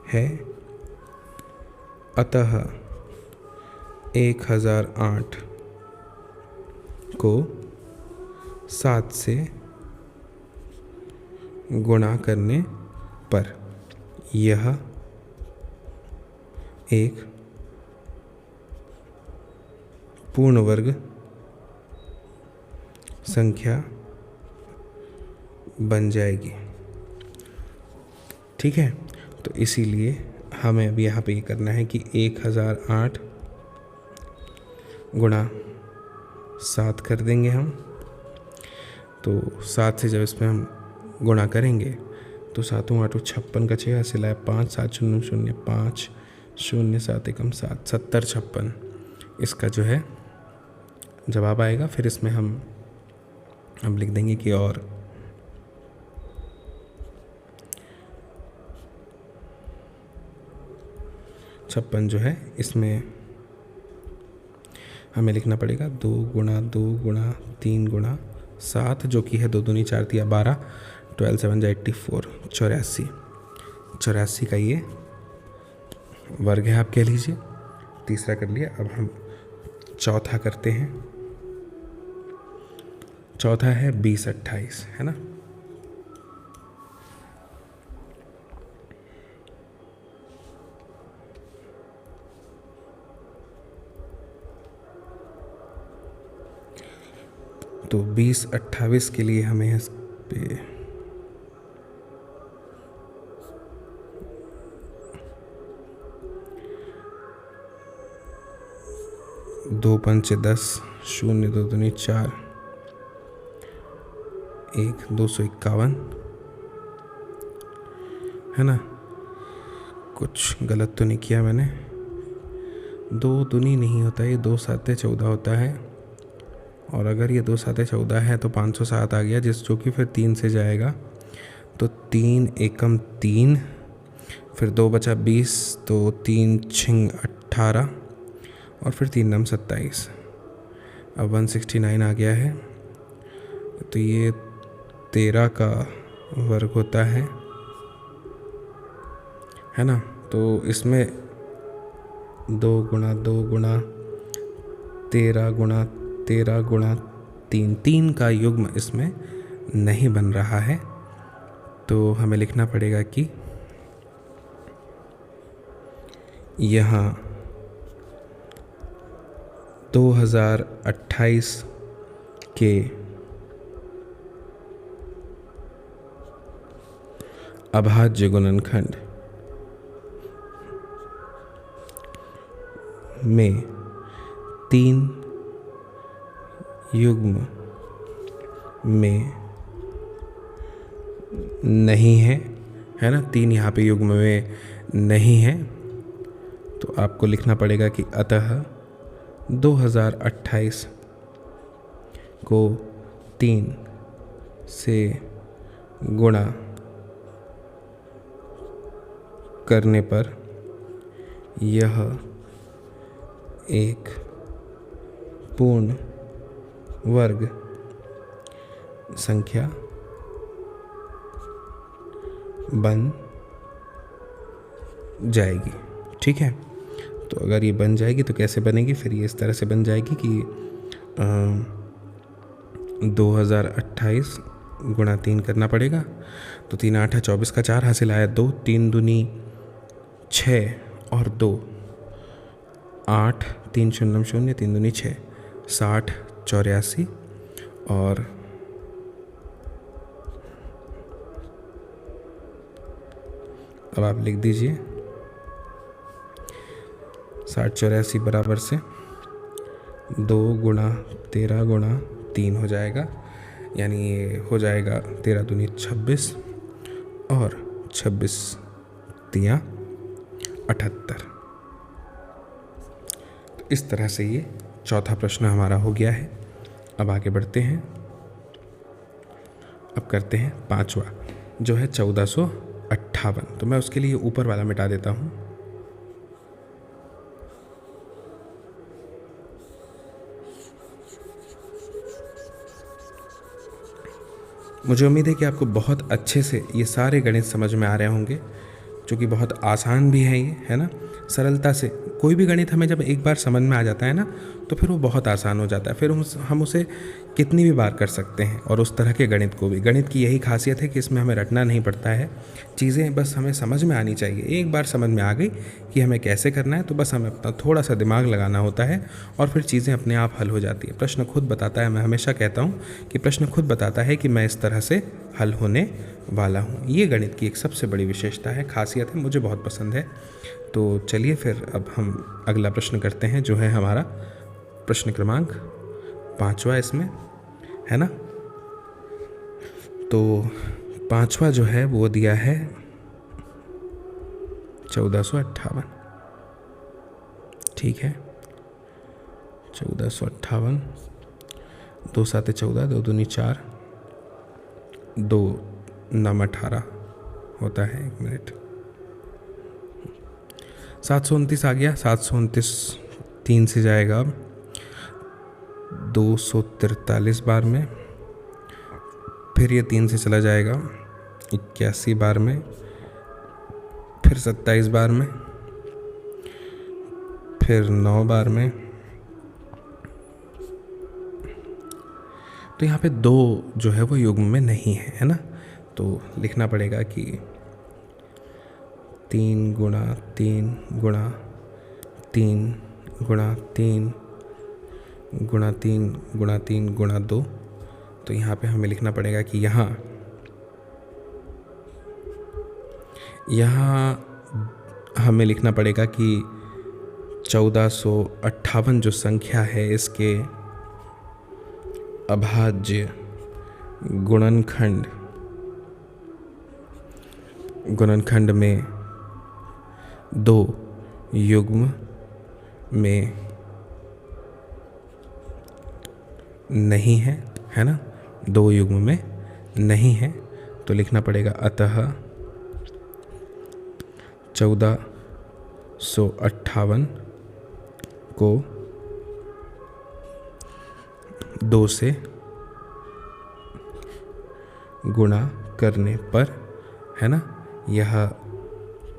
है, अतः 1008 को 7 से गुणा करने पर यह एक पूर्ण वर्ग संख्या बन जाएगी। ठीक है, तो इसीलिए हमें अब यहाँ पे ये करना है कि 1008 गुणा 7 कर देंगे हम। तो 7 से जब इसमें हम गुणा करेंगे तो 7 8 56 का 6 हासिल है 5 7 0 0 5 0 7 एकम 7 70 56 इसका जो है जवाब आएगा। फिर इसमें हम अब लिख देंगे कि और छप्पन जो है इसमें हमें लिखना पड़ेगा 2 गुणा 2 गुणा 3 गुणा 7 जो कि है 2 दूनी 4 तिया 12 12 7 जा 84 84 का ये वर्ग है, आप कह लीजिए। तीसरा कर लिया। अब हम चौथा करते हैं। चौथा है 20 28, है ना। तो 20 28 के लिए हमें इस पे 2 पंचे 10 0 2 दूनी 4 1 251 है ना। कुछ गलत तो नहीं किया मैंने। 2 दूनी नहीं होता, ये 2 साते 14 होता है। और अगर ये 2 साते 14 है तो 507 आ गया, जो कि फिर 3 से जाएगा। तो 3 एकम 3, फिर 2 बचा 20, तो 3 छिंग 18 और फिर 3 नम 27। अब 169 आ गया है। तो ये 13 का वर्ग होता है ना। तो इसमें 2 गुणा 2 गुणा 13 गुणा 13 गुणा 3 3 का युग्म इसमें नहीं बन रहा है। तो हमें लिखना पड़ेगा कि यहाँ 2028 के अभाज्य गुणनखंड में 3 युग्म में नहीं है ना, 3 यहाँ पे युग्म में नहीं है, तो आपको लिखना पड़ेगा कि अतः 2028 को 3 से गुणा करने पर यह एक पूर्ण वर्ग संख्या बन जाएगी। ठीक है, तो अगर ये बन जाएगी तो कैसे बनेगी, फिर ये इस तरह से बन जाएगी कि 2028 गुणा 3 करना पड़ेगा, तो 3 8 24 का 4 हासिल आया 2, 3 दूनी 6 और 2 8, 3 0 0, 3 दूनी 6, 60 84 और अब आप लिख दीजिए 60 84 बराबर से 2 गुणा 13 गुणा 3 हो जाएगा, यानी ये हो जाएगा 13 दूनी 26 और 26 तियाँ 78। तो इस तरह से ये चौथा प्रश्न हमारा हो गया है। अब आगे बढ़ते हैं, अब करते हैं पांचवा जो है 1458। तो मैं उसके लिए ऊपर वाला मिटा देता हूँ। मुझे उम्मीद है कि आपको बहुत अच्छे से ये सारे गणित समझ में आ रहे होंगे, जो कि बहुत आसान भी है ये, है ना। सरलता से कोई भी गणित हमें जब एक बार समझ में आ जाता है ना, तो फिर वो बहुत आसान हो जाता है, फिर हम उसे कितनी भी बार कर सकते हैं। और उस तरह के गणित को भी, गणित की यही खासियत है कि इसमें हमें रटना नहीं पड़ता है, चीज़ें बस हमें समझ में आनी चाहिए। एक बार समझ में आ गई कि हमें कैसे करना है, तो बस हमें अपना थोड़ा सा दिमाग लगाना होता है और फिर चीज़ें अपने आप हल हो जाती है। प्रश्न खुद बताता है, मैं हमेशा कहता हूँ कि प्रश्न खुद बताता है कि मैं इस तरह से हल होने वाला हूँ। ये गणित की एक सबसे बड़ी विशेषता है, खासियत है, मुझे बहुत पसंद है। तो चलिए फिर अब हम अगला प्रश्न करते हैं, जो है हमारा प्रश्न क्रमांक 5वां इसमें, है ना। तो 5वां जो है वो दिया है 1458। ठीक है, 1458, 2 7 14, 2 दूनी 4, 2 9 18 होता है। 1 मिनट, 729 आ गया, 729 3 से जाएगा अब 243 बार में, फिर ये 3 से चला जाएगा 81 बार में, फिर 27 बार में, फिर 9 बार में। तो यहाँ पे 2 जो है वो युग्म में नहीं है ना, तो लिखना पड़ेगा कि 3 गुणा 3 गुणा 3 गुणा 3 गुणा 3 गुणा 3 गुणा 2। तो यहाँ पे हमें लिखना पड़ेगा कि यहाँ हमें लिखना पड़ेगा कि 1458 जो संख्या है, इसके अभाज्य गुणनखंड में 2 युग्म में नहीं है ना, 2 युग्म में नहीं है। तो लिखना पड़ेगा अतः 1458 को 2 से गुणा करने पर, है ना, यह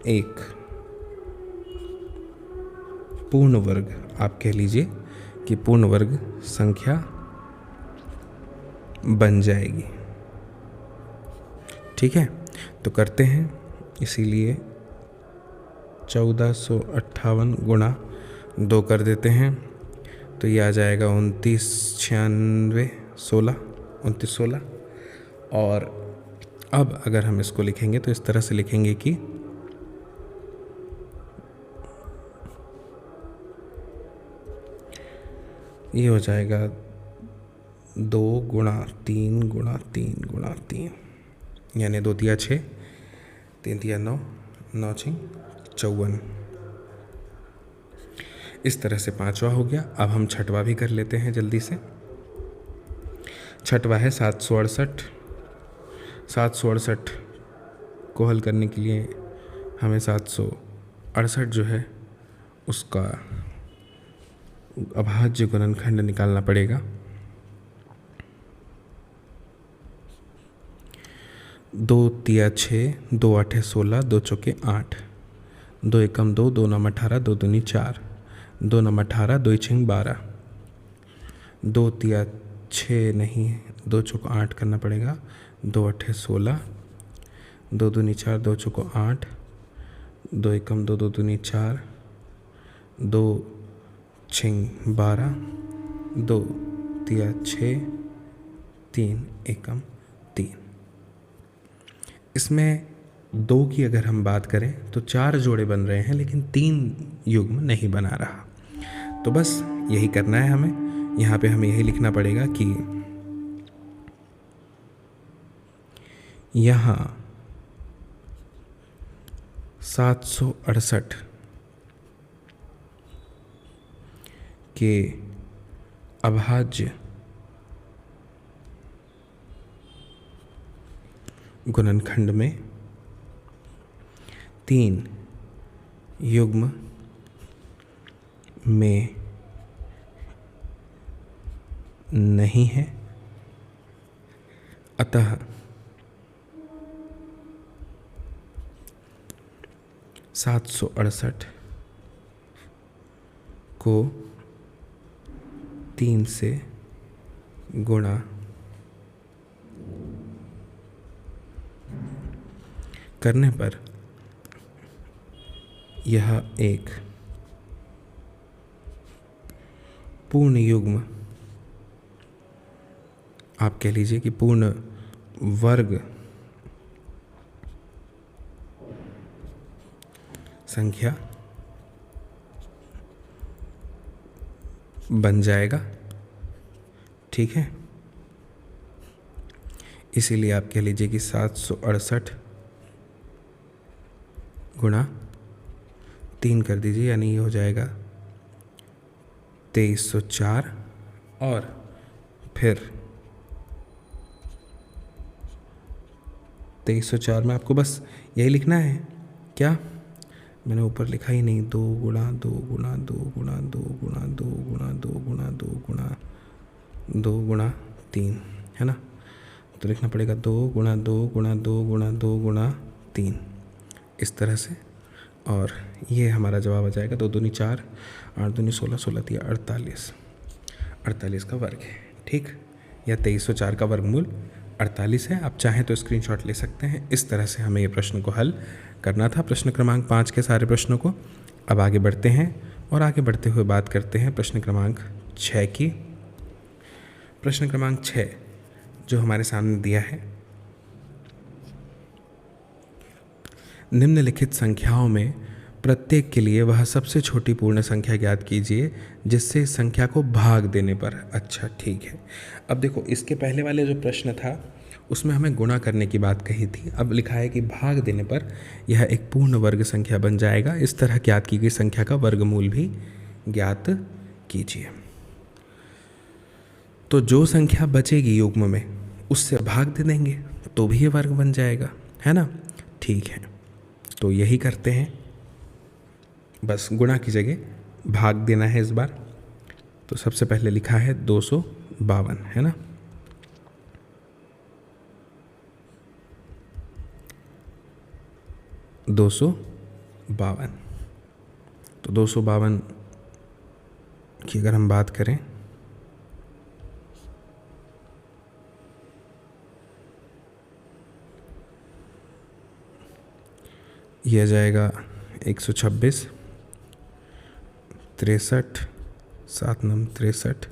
एक पूर्ण वर्ग, आप कह लीजिए कि पूर्ण वर्ग संख्या बन जाएगी। ठीक है, तो करते हैं। इसीलिए 1458 गुणा 2 कर देते हैं, तो ये आ जाएगा 29 96 16 29 16, और अब अगर हम इसको लिखेंगे तो इस तरह से लिखेंगे कि ये हो जाएगा 2 × 3 × 3 × 3, यानी 2 तिया 6, 3 तिया 9, 9 6 54। इस तरह से पांचवा हो गया। अब हम छठवा भी कर लेते हैं जल्दी से। छठवा है 768। 768 को हल करने के लिए हमें 768 जो है उसका अभाज्य गुणनखंड निकालना पड़ेगा। 2 तिया 6, 2 8 16, 2 चौके 8, 2 एकम 2, 2 नम 18, 2 दूनी 4, 2 नम 18, 2 छंग 12, 2 तिया 6 नहीं है, 2 चौको 8 करना पड़ेगा, 2 8 16, 2 दूनी 4, 2 चौको 8, 2 एकम 2, 2 दूनी 4, 2 छंग 12, 2 तिया 6, 3 एकम 3। इसमें 2 की अगर हम बात करें तो 4 जोड़े बन रहे हैं, लेकिन 3 युग्म नहीं बना रहा। तो बस यही करना है हमें। यहाँ पे हमें यही लिखना पड़ेगा कि यहाँ 768 के अभाज्य गुणनखंड में 3 युग्म में नहीं है, अतः 768 को 3 से गुणा करने पर यह एक पूर्ण युग्म, आप कह लीजिए कि पूर्ण वर्ग संख्या बन जाएगा। ठीक है, इसीलिए आप कह लीजिए कि 768 गुणा 3 कर दीजिए, यानी ये हो जाएगा 2304। और फिर 2304 में आपको बस यही लिखना है। क्या मैंने ऊपर लिखा ही नहीं, 2 × 2 × 2 × 2 × 2 × 2 × 2 × 2 × 3, है ना। तो लिखना पड़ेगा 2 × 2 × 2 × 2 × 3, इस तरह से। और ये हमारा जवाब आ जाएगा 2 दूनी 4, 8 दूनी 16, 16 तिया 48, 48 का वर्ग है। ठीक, या 2304 का वर्गमूल 48 है। आप चाहें तो स्क्रीनशॉट ले सकते हैं। इस तरह से हमें ये प्रश्न को हल करना था, प्रश्न क्रमांक 5 के सारे प्रश्नों को। अब आगे बढ़ते हैं और आगे बढ़ते हुए बात करते हैं प्रश्न क्रमांक 6 की। प्रश्न क्रमांक 6 जो हमारे सामने दिया है, निम्नलिखित संख्याओं में प्रत्येक के लिए वह सबसे छोटी पूर्ण संख्या ज्ञात कीजिए जिससे इस संख्या को भाग देने पर। अच्छा ठीक है, अब देखो इसके पहले वाले जो प्रश्न था उसमें हमें गुणा करने की बात कही थी। अब लिखा है कि भाग देने पर यह एक पूर्ण वर्ग संख्या बन जाएगा। इस तरह ज्ञात की गई संख्या का वर्गमूल भी ज्ञात कीजिए। तो जो संख्या बचेगी युग्म में उससे भाग दे देंगे तो भी ये वर्ग बन जाएगा, है ना। ठीक है, तो यही करते हैं, बस गुणा की जगह भाग देना है इस बार। तो सबसे पहले लिखा है 252, है ना। दो 252, तो 252 की अगर हम बात करें यह आ जाएगा 126, 63, 7 9 63,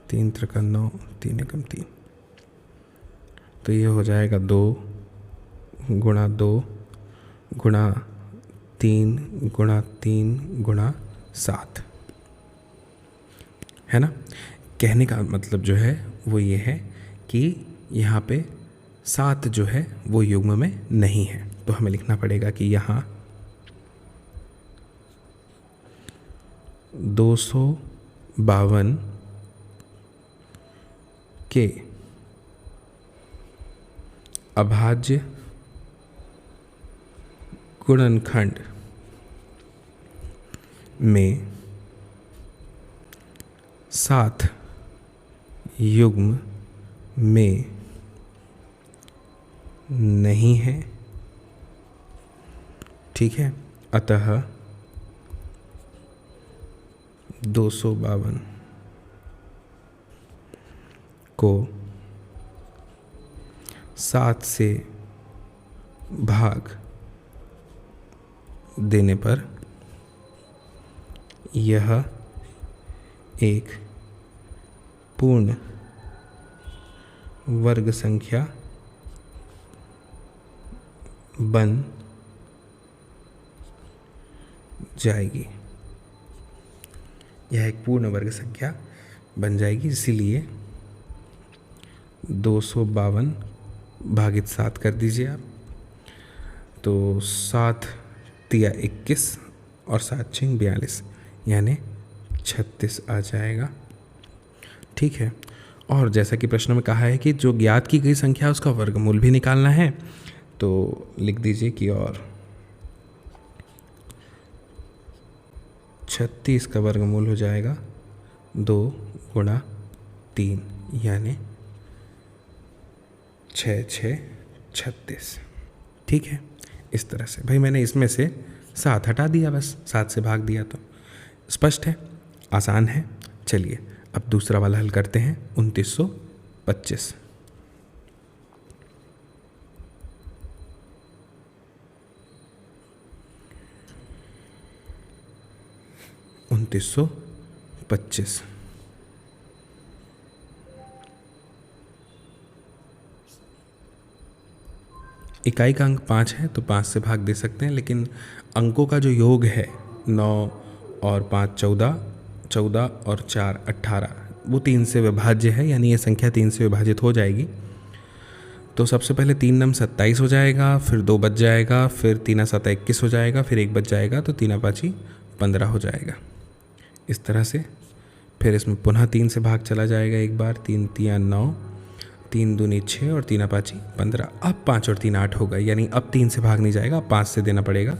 3 3 9, 3 एकम 3। तो ये हो जाएगा 2 गुणा 2 गुणा 3 गुणा 3 गुणा 7, है ना। कहने का मतलब जो है वो ये है कि यहाँ पे 7 जो है वो युग्म में नहीं है, तो हमें लिखना पड़ेगा कि यहाँ 252 के अभाज्य गुणनखंड में 7 युग्म में नहीं है, ठीक है। अतः 252 को 7 से भाग देने पर यह एक पूर्ण वर्ग संख्या बन जाएगी। यह एक पूर्ण वर्ग संख्या बन जाएगी, इसीलिए 252 भागित 7 कर दीजिए आप, तो 7 तिया 21 और 7 छिंग 42 यानी 36 आ जाएगा, ठीक है। और जैसा कि प्रश्न में कहा है कि जो ज्ञात की गई संख्या है उसका वर्गमूल भी निकालना है, तो लिख दीजिए कि और 36 का वर्गमूल हो जाएगा 2 गुणा 3 यानी 6 6 36, ठीक है। इस तरह से भाई मैंने इसमें से 7 हटा दिया, बस 7 से भाग दिया, तो स्पष्ट है, आसान है। चलिए अब दूसरा वाला हल करते हैं। 2925 2925 इकाई का अंक 5 है तो 5 से भाग दे सकते हैं, लेकिन अंकों का जो योग है 9 और 5 14, 14 और 4 18, वो 3 से विभाज्य है, यानी ये संख्या 3 से विभाजित हो जाएगी। तो सबसे पहले 3 नम 27 हो जाएगा, फिर 2 बच जाएगा, फिर 3 7 21 हो जाएगा, फिर 1 बच जाएगा, तो 3 5 15 हो जाएगा। इस तरह से फिर इसमें पुनः 3 से भाग चला जाएगा एक बार, 3 3 9, 3 दूनी 6 और 3 5 15। अब 5 और 3 8 होगा, यानी अब 3 से भाग नहीं जाएगा, अब 5 से देना पड़ेगा।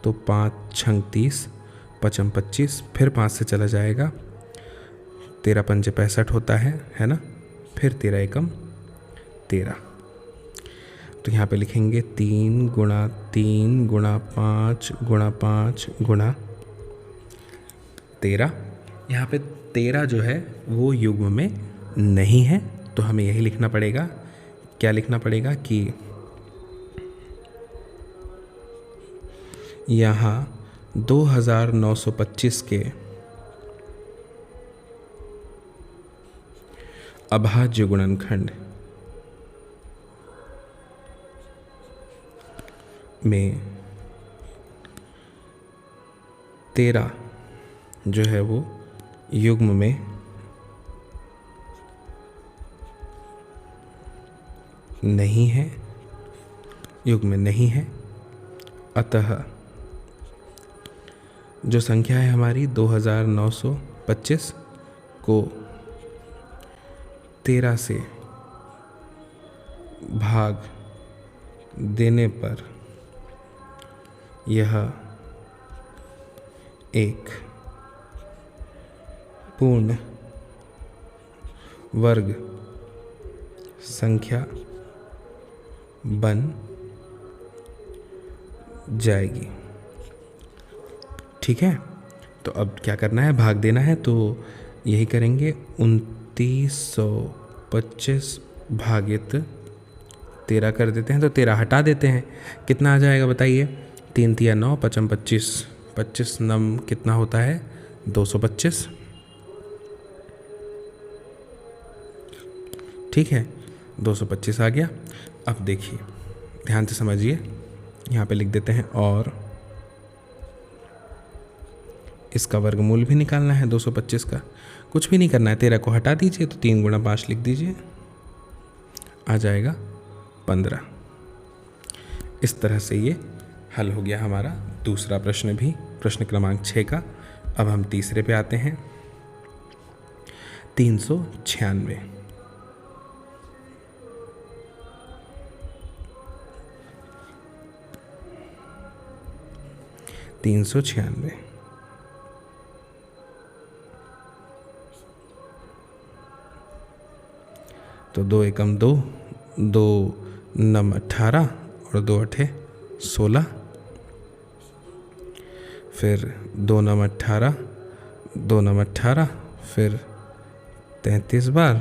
तो 5 6 30, 5 25, फिर 5 से चला जाएगा, 13 5 65 होता है ना। फिर 13 एकम 13, तो यहाँ पे लिखेंगे 3 गुणा 3 गुणा 5 गुणा 5 गुणा 13। यहाँ पे 13 जो है वो युग्म में नहीं है, तो हमें यही लिखना पड़ेगा। क्या लिखना पड़ेगा कि यहाँ 2925 के अभाज्य गुणनखंड में 13 जो है वो युग्म में नहीं है, युग्म में नहीं है। अतः जो संख्या है हमारी 2925 को 13 से भाग देने पर यह एक पूर्ण वर्ग संख्या बन जाएगी, ठीक है। तो अब क्या करना है, भाग देना है, तो यही करेंगे। 2925 भागित 13 कर देते हैं, तो 13 हटा देते हैं, कितना आ जाएगा बताइए। 3 3 9, 5 25, 25 नम कितना होता है 225, ठीक है 225 आ गया। अब देखिए ध्यान से समझिए, यहाँ पे लिख देते हैं और इसका वर्गमूल भी निकालना है 225 का। कुछ भी नहीं करना है, 13 को हटा दीजिए तो 3 गुणा 5 लिख दीजिए, आ जाएगा 15। इस तरह से ये हल हो गया हमारा दूसरा प्रश्न भी, प्रश्न क्रमांक 6 का। अब हम तीसरे पे आते हैं, 396। तो 2 एकम 2, 2 नम 18 और 2 अठे 16, फिर 2 नम 18, 2 नम 18, फिर 33 बार,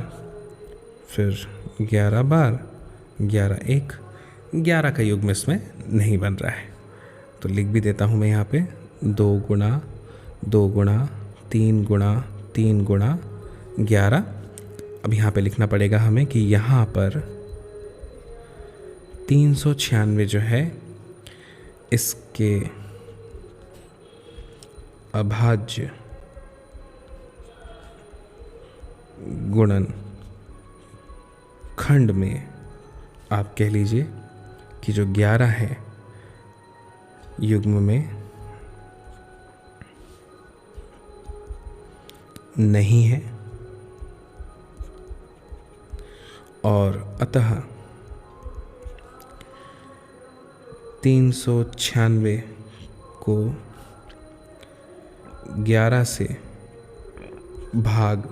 फिर 11 बार, 11 1, 11 का युग्म इसमें नहीं बन रहा है, तो लिख भी देता हूँ मैं यहाँ पे 2 गुणा 2 गुणा 3 गुणा 3 गुणा 11। अब यहाँ पे लिखना पड़ेगा हमें कि यहाँ पर 396 जो है इसके अभाज्य गुणन खंड में आप कह लीजिए कि जो 11 है युग्म में नहीं है, और अतः 396 को 11 से भाग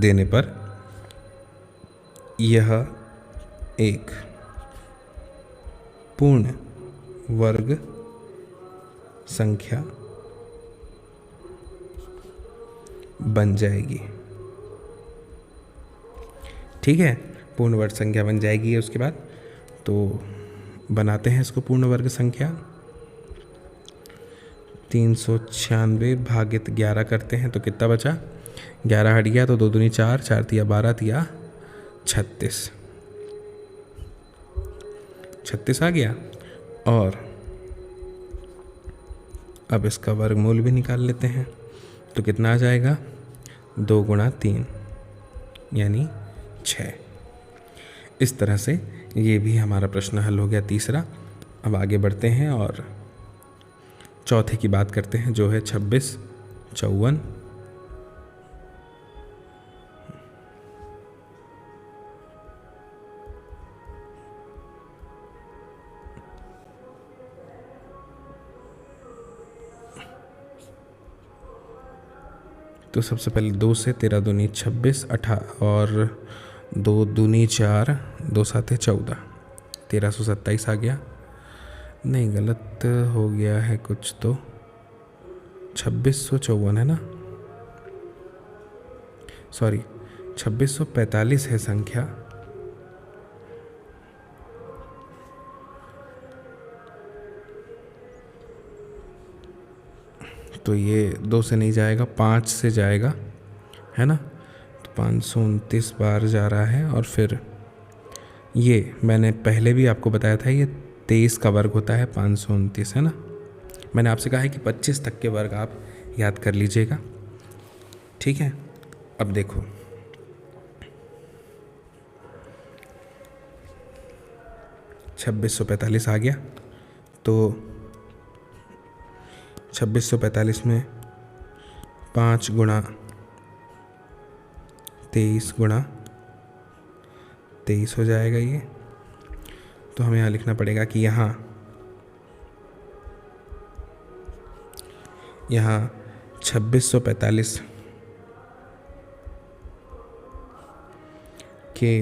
देने पर यह एक पूर्ण वर्ग संख्या बन जाएगी। ठीक है, पूर्ण वर्ग संख्या बन जाएगी। उसके बाद तो बनाते हैं इसको पूर्ण वर्ग संख्या। 396 भागित 11 करते हैं तो कितना बचा, 11 हट गया तो 2 दूनी 4, 4 तिया 12, तिया 36, 36 आ गया। और अब इसका वर्गमूल भी निकाल लेते हैं तो कितना आ जाएगा, 2 गुणा 3 यानी 6। इस तरह से ये भी हमारा प्रश्न हल हो गया तीसरा। अब आगे बढ़ते हैं और चौथे की बात करते हैं जो है 26 54। तो सबसे पहले 2 से 13 दूनी 26, 18 और 2 दूनी 4, 2 साते 14, 1327 आ गया। नहीं, गलत हो गया है कुछ, तो 2654 है ना, सॉरी 2645 है संख्या। तो ये 2 से नहीं जाएगा, 5 से जाएगा, है ना। तो 529 बार जा रहा है। और फिर ये मैंने पहले भी आपको बताया था, ये 23 का वर्ग होता है 529, है ना। मैंने आपसे कहा है कि 25 तक के वर्ग आप याद कर लीजिएगा, ठीक है। अब देखो, $2645 आ गया। तो 2645 में 5 गुणा 23 गुणा 23 हो जाएगा ये। तो हमें यहाँ लिखना पड़ेगा कि यहाँ 2645 के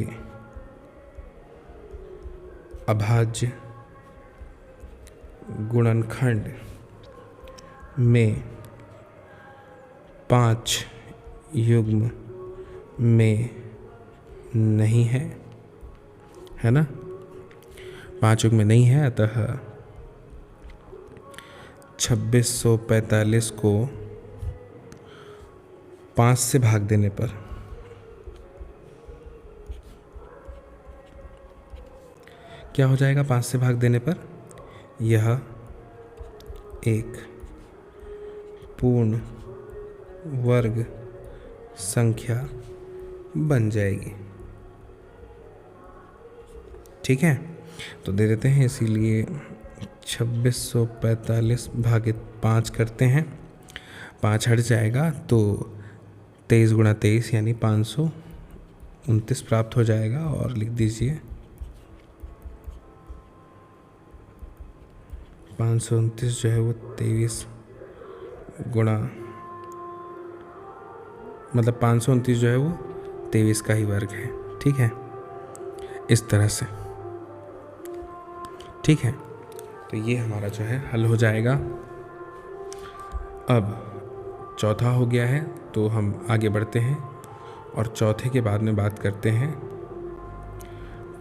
अभाज्य गुणनखंड में 5 युग्म में नहीं है ना, 5 युग्म में नहीं है। अतः 2645 को 5 से भाग देने पर क्या हो जाएगा 5 से भाग देने पर? यह एक पूर्ण वर्ग संख्या बन जाएगी। ठीक है, तो दे देते हैं, इसीलिए 2645 भागित 5 करते हैं, 5 हट जाएगा तो 23 गुणा 23 यानी 529 प्राप्त हो जाएगा। और लिख दीजिए 529 जो है वो 23 गुणा, मतलब 529 जो है वो 23 का ही वर्ग है। ठीक है, इस तरह से। ठीक है, तो ये हमारा जो है हल हो जाएगा। अब चौथा हो गया है, तो हम आगे बढ़ते हैं और चौथे के बाद में बात करते हैं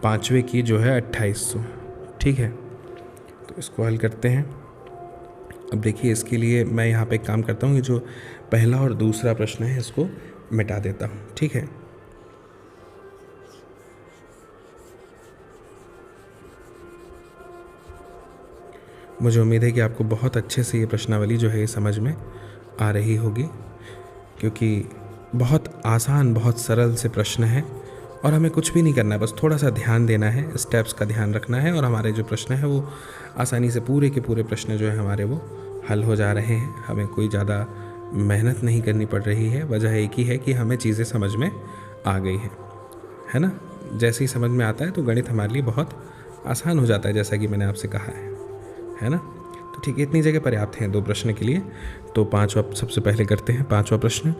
पांचवे की, जो है 2800। ठीक है, तो इसको हल करते हैं। अब देखिए, इसके लिए मैं यहाँ पे एक काम करता हूँ, ये जो पहला और दूसरा प्रश्न है इसको मिटा देता हूँ। ठीक है, मुझे उम्मीद है कि आपको बहुत अच्छे से ये प्रश्नावली जो है ये समझ में आ रही होगी, क्योंकि बहुत आसान, बहुत सरल से प्रश्न है और हमें कुछ भी नहीं करना है, बस थोड़ा सा ध्यान देना है, स्टेप्स का ध्यान रखना है और हमारे जो प्रश्न है वो आसानी से पूरे के पूरे प्रश्न जो है हमारे वो हल हो जा रहे हैं। हमें कोई ज़्यादा मेहनत नहीं करनी पड़ रही है। वजह एक ही है कि हमें चीज़ें समझ में आ गई हैं, है ना। जैसे ही समझ में आता है तो गणित हमारे लिए बहुत आसान हो जाता है, जैसा कि मैंने आपसे कहा है ना। तो ठीक, इतनी जगह पर्याप्त हैं 2 प्रश्न के लिए। तो पांचवा सबसे पहले करते हैं। पांचवा प्रश्न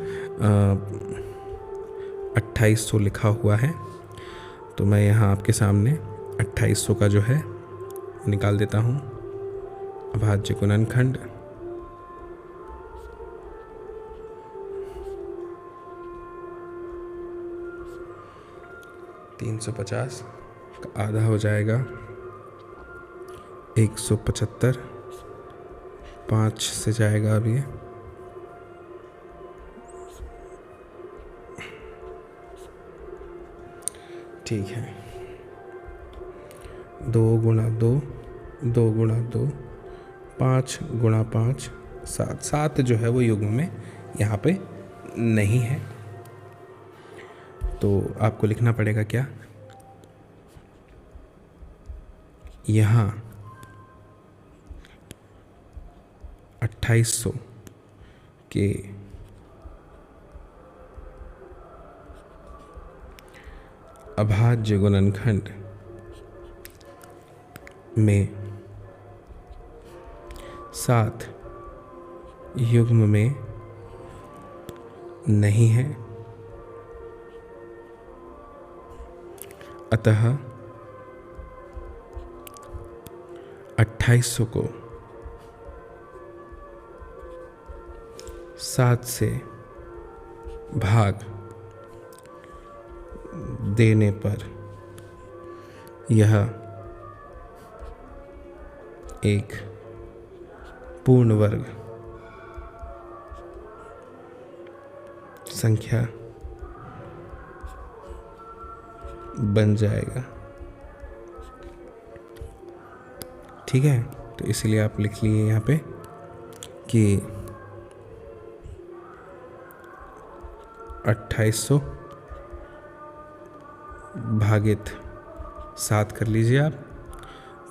2800 लिखा हुआ है, तो मैं यहाँ आपके सामने 2800 का जो है निकाल देता हूँ अभाज्य गुणनखंड। $350 का आधा हो जाएगा 175, 5 से जाएगा अब ये, ठीक है। 2 गुणा 2, 2 गुणा 2, 5 गुणा 5, 7। 7 जो है वो युग्म में यहाँ पे नहीं है, तो आपको लिखना पड़ेगा क्या, यहाँ 2800 के अभाज्य गुणनखंड में 7 युग्म में नहीं है, अतः 2800 को 7 से भाग देने पर यह एक पूर्ण वर्ग संख्या बन जाएगा। ठीक है, तो इसीलिए आप लिख लिए यहाँ पे कि 2800 भागित 7 कर लीजिए आप,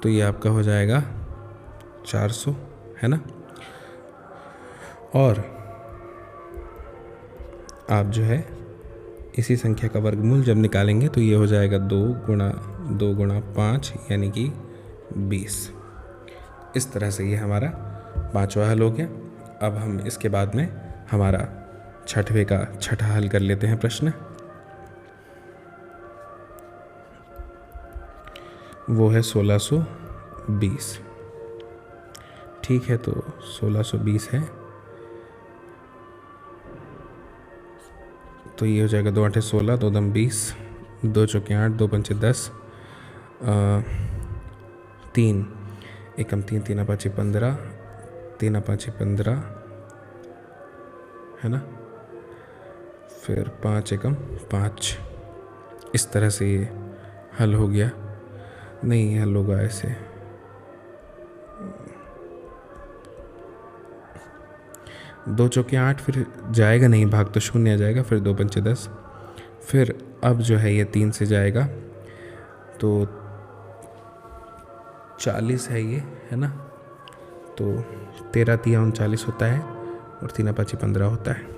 तो ये आपका हो जाएगा 400, है ना। और आप जो है इसी संख्या का वर्गमूल जब निकालेंगे तो ये हो जाएगा 2 गुणा 5 यानी कि 20। इस तरह से ये हमारा पांचवा हल हो गया। अब हम इसके बाद में हमारा छठवें का छठा हल कर लेते हैं प्रश्न। वो है 1620। ठीक है, तो 1620 है, तो ये हो जाएगा 2 8 16, 2 दम 20, 2 चौके 8, 2 पंचे 10, 3 एकम 3, 3 पाँचे 15, 3 पाँचे 15, है ना। फिर 5 एकम 5। इस तरह से ये हल हो गया। नहीं हल होगा ऐसे। दो चौके 8, फिर जाएगा नहीं, भाग तो शून्य आ जाएगा, फिर 2 पंचे 10, फिर अब जो है ये 3 से जाएगा तो 40 है ये, है ना। तो 13 तिया 39 होता है और 3 पाँची 15 होता है।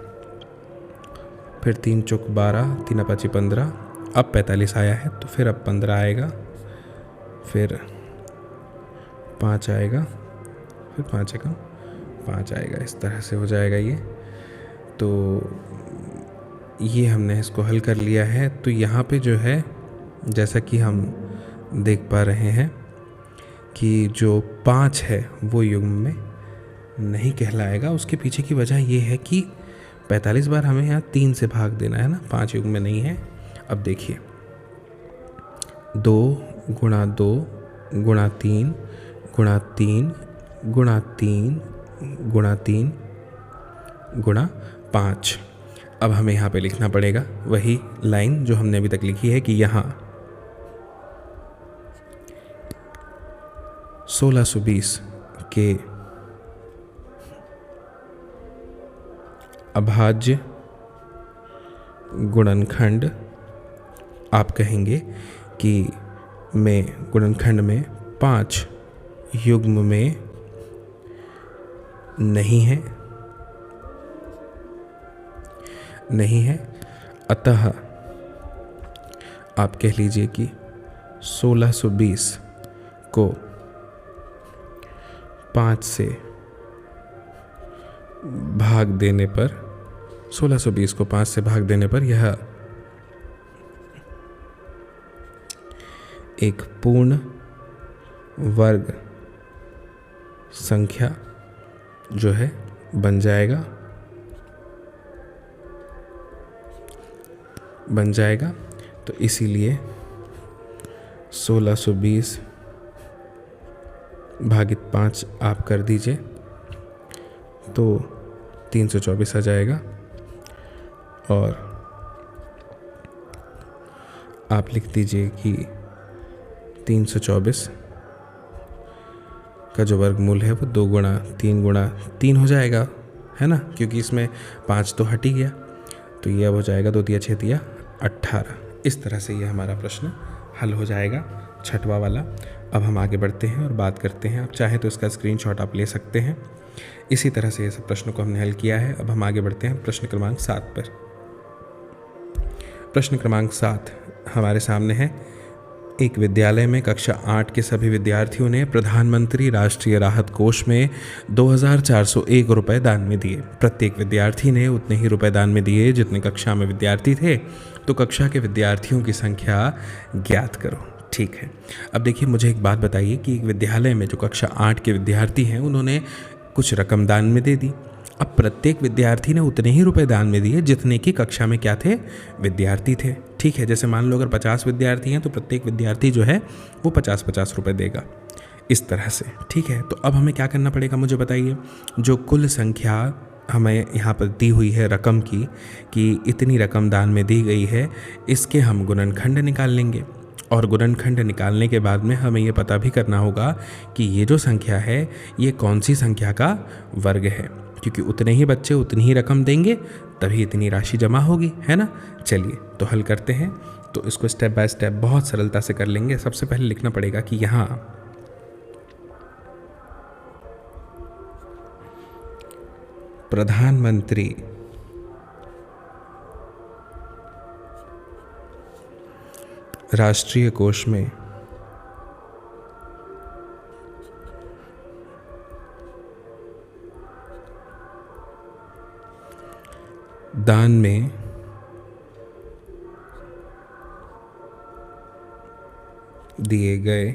फिर 3 चौक 12, 3 पाँची 15, अब 45 आया है तो फिर अब 15 आएगा, फिर 5 आएगा, फिर 5 एकम 5 आएगा। इस तरह से हो जाएगा ये। तो ये हमने इसको हल कर लिया है। तो यहाँ पे जो है जैसा कि हम देख पा रहे हैं कि जो 5 है वो युग्म में नहीं कहलाएगा। उसके पीछे की वजह ये है कि 45 बार हमें यहाँ 3 से भाग देना है ना, 5 युग्म में नहीं है। अब देखिए 2 गुणा 2 गुणा 3 गुणा 3 गुणा 3 गुणा 3 गुणा 5। अब हमें यहाँ पे लिखना पड़ेगा वही लाइन जो हमने अभी तक लिखी है कि यहाँ 1620 के अभाज्य गुणनखंड आप कहेंगे कि में गुणनखंड में 5 युग्म में नहीं है, अतः आप कह लीजिए कि 1620 को 5 से भाग देने पर 1620 को 5 से भाग देने पर यह एक पूर्ण वर्ग संख्या जो है बन जाएगा। तो इसीलिए 1620 भागित 5 आप कर दीजिए तो 324 आ जाएगा। और आप लिख दीजिए कि 324 का जो वर्गमूल है वो 2 गुणा 3 हो जाएगा, है ना, क्योंकि इसमें 5 तो हट ही गया। तो ये अब हो जाएगा 2 तिया 6 तिया 18। इस तरह से ये हमारा प्रश्न हल हो जाएगा, छठवां वाला। अब हम आगे बढ़ते हैं और बात करते हैं। आप चाहे तो इसका स्क्रीनशॉट आप ले सकते हैं। इसी तरह से ये सब प्रश्नों को हमने हल किया है। अब हम आगे बढ़ते हैं प्रश्न क्रमांक 7 पर। प्रश्न क्रमांक 7 हमारे सामने है। एक विद्यालय में कक्षा 8 के सभी विद्यार्थियों ने प्रधानमंत्री राष्ट्रीय राहत कोष में 2401 रुपये दान में दिए। प्रत्येक विद्यार्थी ने उतने ही रुपए दान में दिए जितने कक्षा में विद्यार्थी थे। तो कक्षा के विद्यार्थियों की संख्या ज्ञात करो। ठीक है, अब देखिए मुझे एक बात बताइए कि एक विद्यालय में जो कक्षा 8 के विद्यार्थी हैं उन्होंने कुछ रकम दान में दे दी। अब प्रत्येक विद्यार्थी ने उतने ही रुपए दान में दिए जितने की कक्षा में क्या थे, विद्यार्थी थे। ठीक है, जैसे मान लो अगर 50 विद्यार्थी हैं तो प्रत्येक विद्यार्थी जो है वो 50-50 रुपए देगा, इस तरह से। ठीक है, तो अब हमें क्या करना पड़ेगा मुझे बताइए। जो कुल संख्या हमें यहाँ पर दी हुई है रकम की कि इतनी रकम दान में दी गई है, इसके हम गुणनखंड निकाल लेंगे। और गुणनखंड निकालने के बाद में हमें ये पता भी करना होगा कि ये जो संख्या है ये कौन सी संख्या का वर्ग है, क्योंकि उतने ही बच्चे उतनी ही रकम देंगे तभी इतनी राशि जमा होगी, है ना। चलिए तो हल करते हैं। तो इसको स्टेप बाय स्टेप बहुत सरलता से कर लेंगे। सबसे पहले लिखना पड़ेगा कि यहाँ प्रधानमंत्री राष्ट्रीय कोष में दान में दिए गए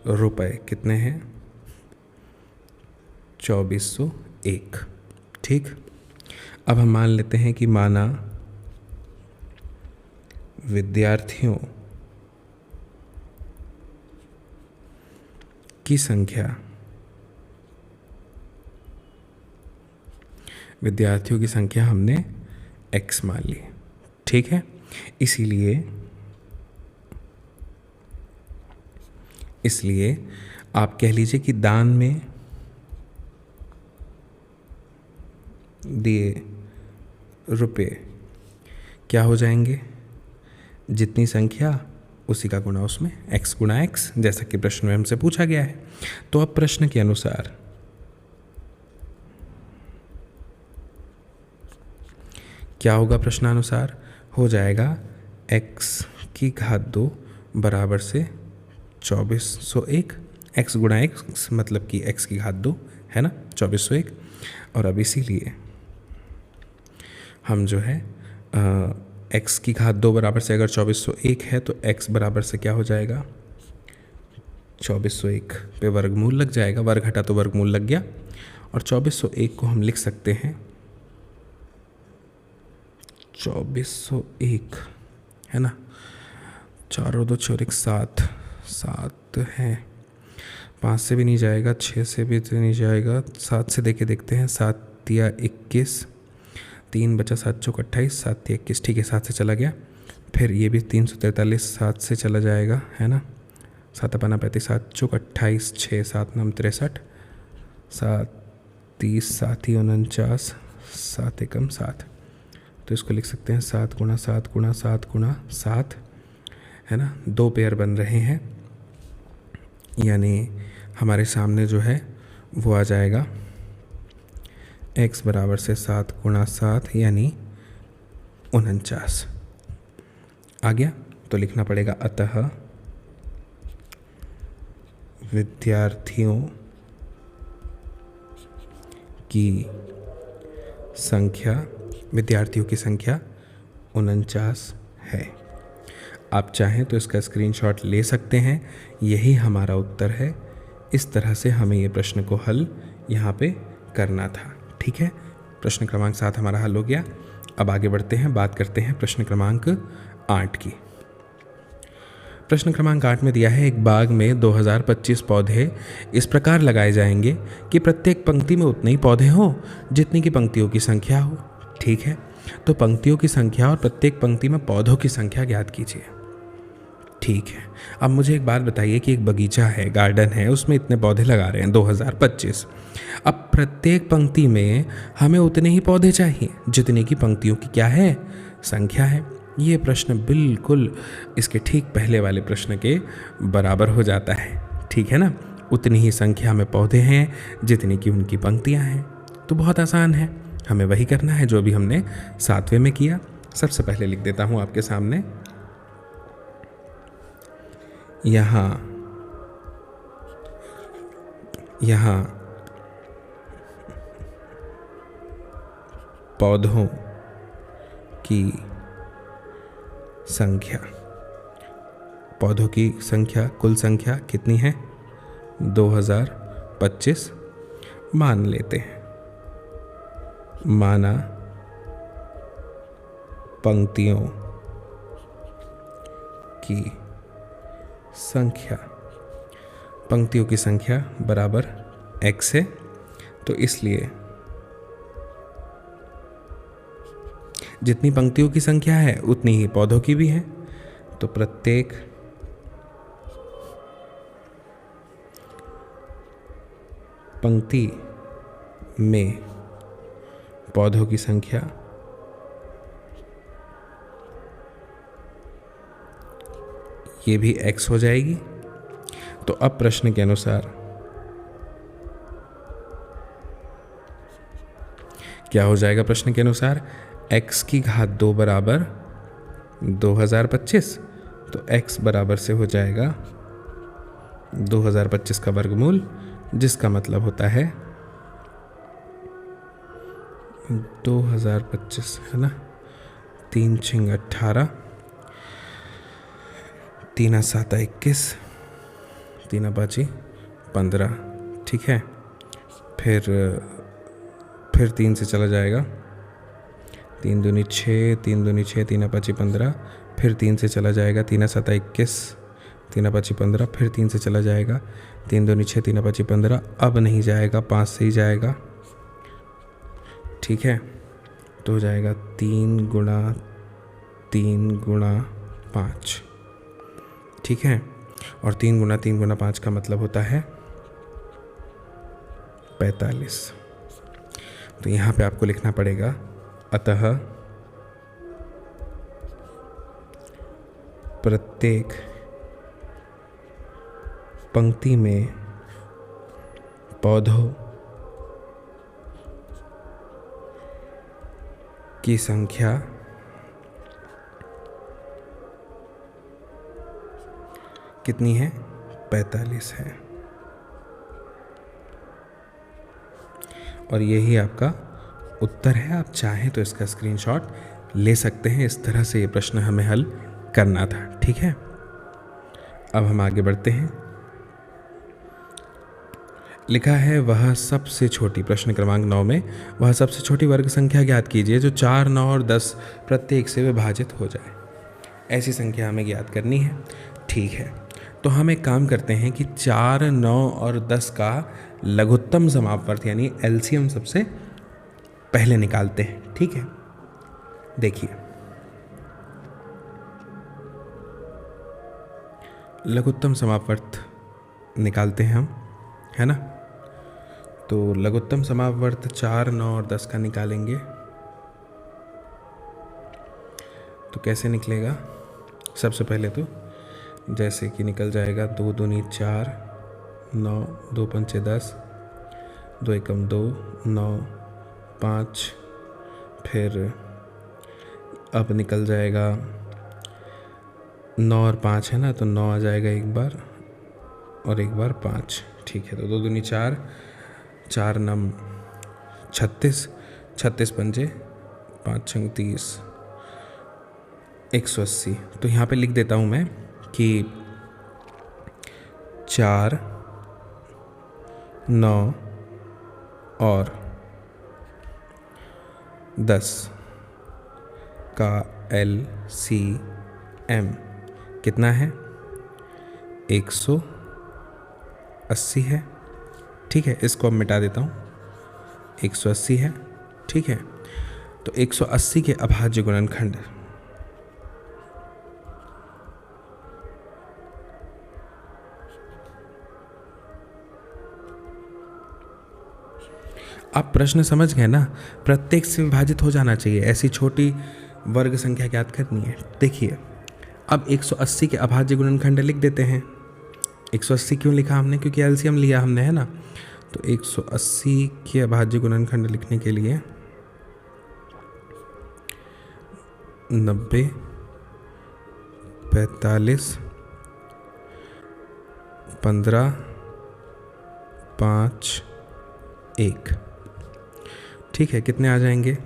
रुपए कितने हैं, 2401। ठीक, अब हम मान लेते हैं कि माना विद्यार्थियों की संख्या हमने x मान ली। ठीक है, इसीलिए इसलिए आप कह लीजिए कि दान में दिए रुपए क्या हो जाएंगे, जितनी संख्या उसी का गुणा उसमें, x गुणा x, जैसा कि प्रश्न में हमसे पूछा गया है। तो अब प्रश्न के अनुसार क्या होगा, प्रश्नानुसार हो जाएगा x की घात 2 बराबर से 2401, x गुणा x मतलब कि x की घात 2 है ना, 2401। और अब इसीलिए हम जो है x की घात 2 बराबर से अगर 2401 है तो x बराबर से क्या हो जाएगा, 2401 पे वर्गमूल लग जाएगा, वर्ग हटा तो वर्गमूल लग गया। और 2401 को हम लिख सकते हैं 2401 है ना, 4 और 2 4 7, 7 है, 5 से भी नहीं जाएगा, 6 से भी तो नहीं जाएगा, 7 से देके देखते हैं, 7 या 21, 3 बचा, 7 चौक 28, 7 या 21, ठीक है 7 से चला गया। फिर ये भी 343, 7 से चला जाएगा है ना, 7 अपना 35, 7 चौक 28, 6 7 9 63, 7 30, 7 ही 49, 7 एकम 7। तो इसको लिख सकते हैं 7 गुणा 7 गुणा 7 गुणा 7 है ना, 2 पेयर बन रहे हैं, यानी हमारे सामने जो है वो आ जाएगा x बराबर से 7 गुणा 7 यानी 49 आ गया। तो लिखना पड़ेगा अतः विद्यार्थियों की संख्या, विद्यार्थियों की संख्या 49 है। आप चाहें तो इसका स्क्रीनशॉट ले सकते हैं, यही हमारा उत्तर है। इस तरह से हमें ये प्रश्न को हल यहाँ पे करना था, ठीक है। प्रश्न क्रमांक 7 हमारा हल हो गया। अब आगे बढ़ते हैं, बात करते हैं प्रश्न क्रमांक 8 की। प्रश्न क्रमांक 8 में दिया है एक बाग में 2025 पौधे इस प्रकार लगाए जाएंगे कि प्रत्येक पंक्ति में उतने ही पौधे हों जितनी की पंक्तियों की संख्या हो, ठीक है। तो पंक्तियों की संख्या और प्रत्येक पंक्ति में पौधों की संख्या ज्ञात कीजिए, ठीक है। अब मुझे एक बात बताइए कि एक बगीचा है, गार्डन है, उसमें इतने पौधे लगा रहे हैं 2025। अब प्रत्येक पंक्ति में हमें उतने ही पौधे चाहिए जितने की पंक्तियों की क्या है, संख्या है। ये प्रश्न बिल्कुल इसके ठीक पहले वाले प्रश्न के बराबर हो जाता है, ठीक है ना। उतनी ही संख्या में पौधे हैं जितनी की उनकी पंक्तियां हैं। तो बहुत आसान है, हमें वही करना है जो भी हमने 7वें में किया। सबसे पहले लिख देता हूं आपके सामने, यहाँ पौधों की संख्या, पौधों की संख्या, कुल संख्या कितनी है, 2025 मान लेते हैं। माना पंक्तियों की संख्या, पंक्तियों की संख्या बराबर x है, तो इसलिए जितनी पंक्तियों की संख्या है उतनी ही पौधों की भी है। तो प्रत्येक पंक्ति में पौधों की संख्या ये भी x हो जाएगी। तो अब प्रश्न के अनुसार क्या हो जाएगा, प्रश्न के अनुसार x की घात 2 बराबर 2025, तो x बराबर से हो जाएगा 2025 का वर्गमूल, जिसका मतलब होता है 2025 है ना, 3 छिंग 18, 3 7 21, 3 5 15, ठीक है। फिर 3 से चला जाएगा, 3 दूनी 6, 3 दूनी 6, 3 5 15, फिर 3 से चला जाएगा, 3 7 21, 3 5 15, फिर 3 से चला जाएगा, 3 दूनी 6, 3 5 15, अब नहीं जाएगा, 5 से ही जाएगा, ठीक है। तो हो जाएगा 3 गुणा 3 गुणा 5, ठीक है। और 3 × 3 × 5 का मतलब होता है 45। तो यहाँ पे आपको लिखना पड़ेगा अतः प्रत्येक पंक्ति में पौधों की संख्या कितनी है? 45 है। और यही आपका उत्तर है। आप चाहें तो इसका स्क्रीनशॉट ले सकते हैं। इस तरह से ये प्रश्न हमें हल करना था। ठीक है, अब हम आगे बढ़ते हैं। लिखा है वह सबसे छोटी, प्रश्न क्रमांक 9 में, वह सबसे छोटी वर्ग संख्या ज्ञात कीजिए जो 4, 9 और 10 प्रत्येक से विभाजित हो जाए। ऐसी संख्या हमें ज्ञात करनी है। ठीक है, तो हम एक काम करते हैं कि 4, 9 और 10 का लघुत्तम समापवर्त यानी एलसीएम सबसे पहले निकालते हैं। ठीक है, देखिए लघुत्तम समापवर्त निकालते हैं हम, है ना। तो लघुत्तम समापवर्त 4, 9 और 10 का निकालेंगे तो कैसे निकलेगा? सबसे पहले तो जैसे कि निकल जाएगा 2 दूनी 4, 9, 2 पंचे 10, 2 एकम 2, 9, 5, फिर अब निकल जाएगा 9 और 5 है ना, तो 9 आ जाएगा एक बार और एक बार 5। ठीक है, तो 2 दूनी 4, 4 नम 36, 36 पंजे 5 छंग 30, 180। तो यहाँ पे लिख देता हूँ मैं कि 4, 9 और 10 का LCM कितना है? 180 है। ठीक है, इसको अब मिटा देता हूँ, 180 है। ठीक है, तो 180 के अभाज्य गुणनखंड आप प्रश्न समझ गए ना, प्रत्येक से विभाजित हो जाना चाहिए। ऐसी छोटी वर्ग संख्या ज्ञात करनी है। देखिए अब 180 के अभाज्य गुणनखंड लिख देते हैं। 180 क्यों लिखा हमने? क्योंकि एलसीएम लिया हमने, है ना। तो 180 के अभाज्य गुणनखंड लिखने के लिए 90, 45, 15, 5, 1। ठीक है, कितने आ जाएंगे?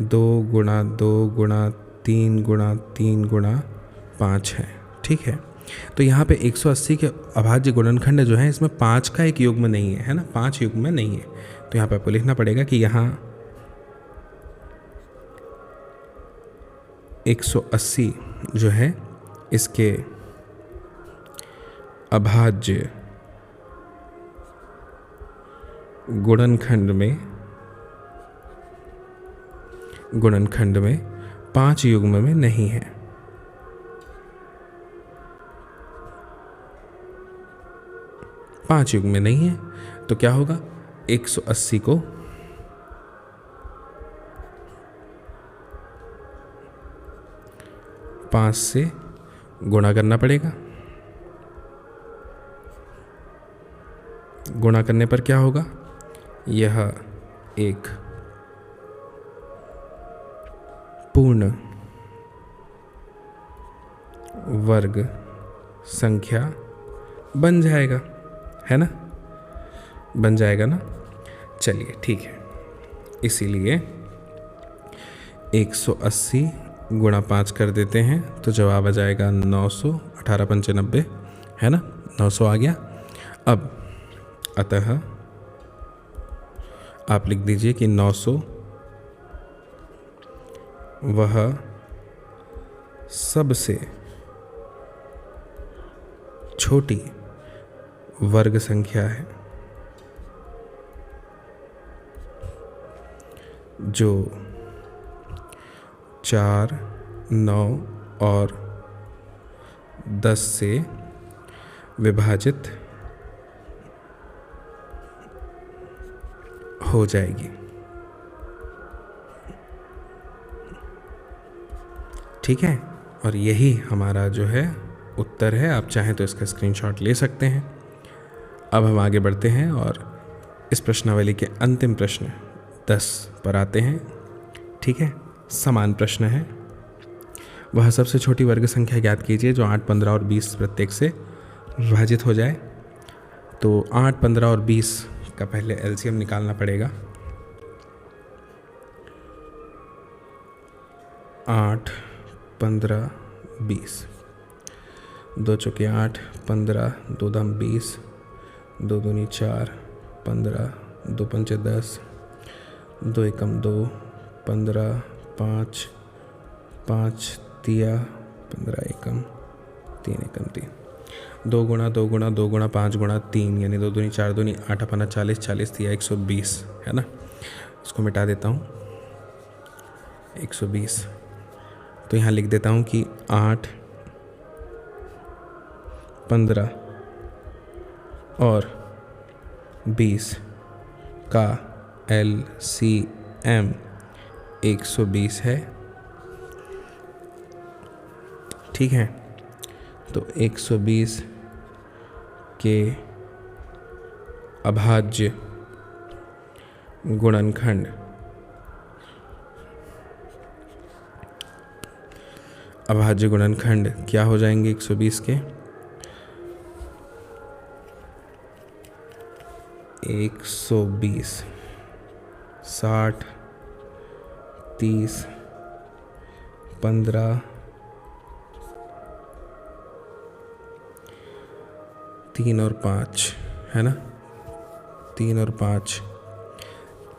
2 × 2 × 3 × 3 × 5 है। ठीक है, तो यहाँ पे 180 के अभाज्य गुणनखंड जो है इसमें 5 का एक युग्म नहीं है, है ना, 5 युग्म में नहीं है। तो यहाँ पे आपको लिखना पड़ेगा कि यहाँ 180 जो है इसके अभाज्य गुणनखंड में 5 युग्म में नहीं है। पाँच युग्म में नहीं है तो क्या होगा? 180 को 5 से गुणा करना पड़ेगा। गुणा करने पर क्या होगा? यह एक पूर्ण वर्ग संख्या बन जाएगा, है ना, बन जाएगा ना। चलिए ठीक है, इसीलिए 180 × 5 कर देते हैं तो जवाब आ जाएगा 900, 18 पंचे 90, है ना, 900 आ गया। अब अतः आप लिख दीजिए कि 900 वह सबसे छोटी वर्ग संख्या है जो 4, 9 और 10 से विभाजित हो जाएगी। ठीक है, और यही हमारा जो है उत्तर है। आप चाहें तो इसका स्क्रीनशॉट ले सकते हैं। अब हम आगे बढ़ते हैं और इस प्रश्नावली के अंतिम प्रश्न 10 पर आते हैं। ठीक है, समान प्रश्न है। वह सबसे छोटी वर्ग संख्या ज्ञात कीजिए जो 8, 15 और 20 प्रत्येक से विभाजित हो जाए। तो 8, 15 और 20 का पहले एलसीएम निकालना पड़ेगा। 8, 15, 20, 2 चौके 8, 15, 2 दाम 20, 2 दूनी 4, 15, 2 पंचे 10, 2 एकम 2, 15, 5, 5 तिया 15 एकम 3 एकम 3, 2 गुणा 2 गुणा 2 गुणा 5 गुणा 3 यानी 2 दूनी 4 दूनी 8 अपना 40, 40 तिया 120 है ना। इसको मिटा देता हूँ, 120। तो यहाँ लिख देता हूँ कि 8, 15 और 20 का LCM 120 है। ठीक है, तो 120 के अभाज्य गुणनखंड क्या हो जाएंगे 120 के? 120 60 30 15 3 और 5 है ना, 3 और 5,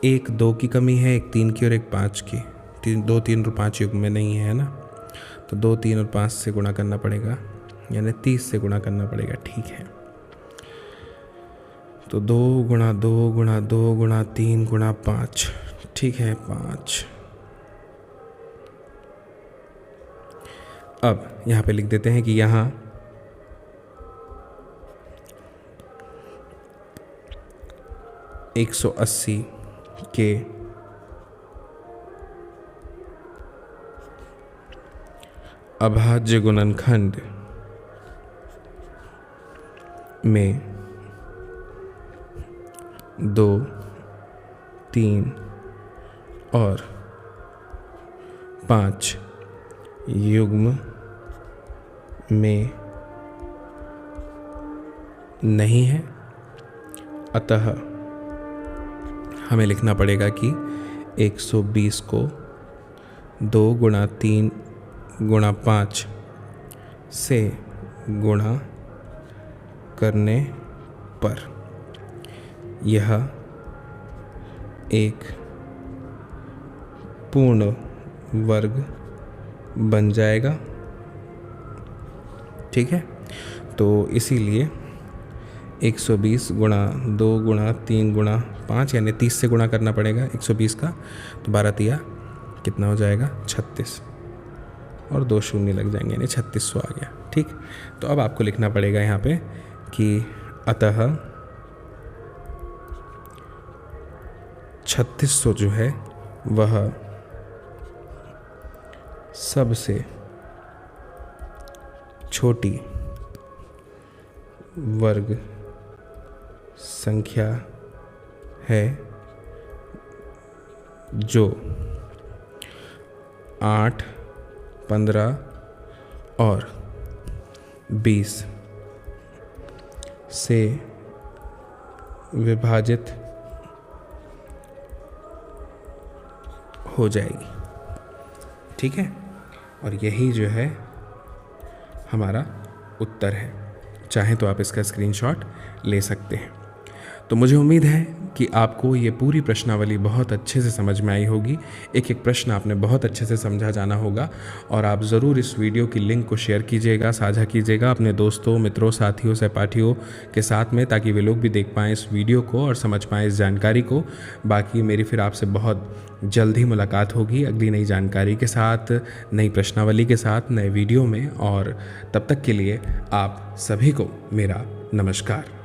एक 2 की कमी है, एक 3 की और एक 5 की। 2, 3 और 5 युग में नहीं है ना, तो 2, 3 और 5 से गुणा करना पड़ेगा, यानी 30 से गुणा करना पड़ेगा। ठीक है, तो 2 गुणा 2 गुणा 2 गुणा 3 गुणा 5। ठीक है, 5। अब यहाँ पे लिख देते हैं कि यहाँ 180 के अभाज्य गुणनखंड में 2, 3 और 5 युग्म में नहीं है, अतः हमें लिखना पड़ेगा कि 120 को 2 गुणा 3 गुणा 5 से गुणा करने पर यह एक पूर्ण वर्ग बन जाएगा। ठीक है, तो इसीलिए 120 गुणा 2 गुणा 3 गुणा 5 यानी 30 से गुणा करना पड़ेगा 120 का। तो 12 तिया कितना हो जाएगा? 36, और 2 शून्य लग जाएंगे यानी 3600 आ गया। ठीक, तो अब आपको लिखना पड़ेगा यहाँ पे कि अतः 3600 जो है वह सबसे छोटी वर्ग संख्या है जो 8, 15 और 20 से विभाजित हो जाएगी। ठीक है, और यही जो है हमारा उत्तर है। चाहें तो आप इसका स्क्रीनशॉट ले सकते हैं। तो मुझे उम्मीद है कि आपको ये पूरी प्रश्नावली बहुत अच्छे से समझ में आई होगी। एक एक प्रश्न आपने बहुत अच्छे से समझा जाना होगा और आप ज़रूर इस वीडियो की लिंक को शेयर कीजिएगा, साझा कीजिएगा अपने दोस्तों, मित्रों, साथियों, सहपाठियों के साथ में, ताकि वे लोग भी देख पाएँ इस वीडियो को और समझ पाएँ इस जानकारी को। बाकी मेरी फिर आपसे बहुत जल्द ही मुलाकात होगी अगली नई जानकारी के साथ, नई प्रश्नावली के साथ, नए वीडियो में। और तब तक के लिए आप सभी को मेरा नमस्कार।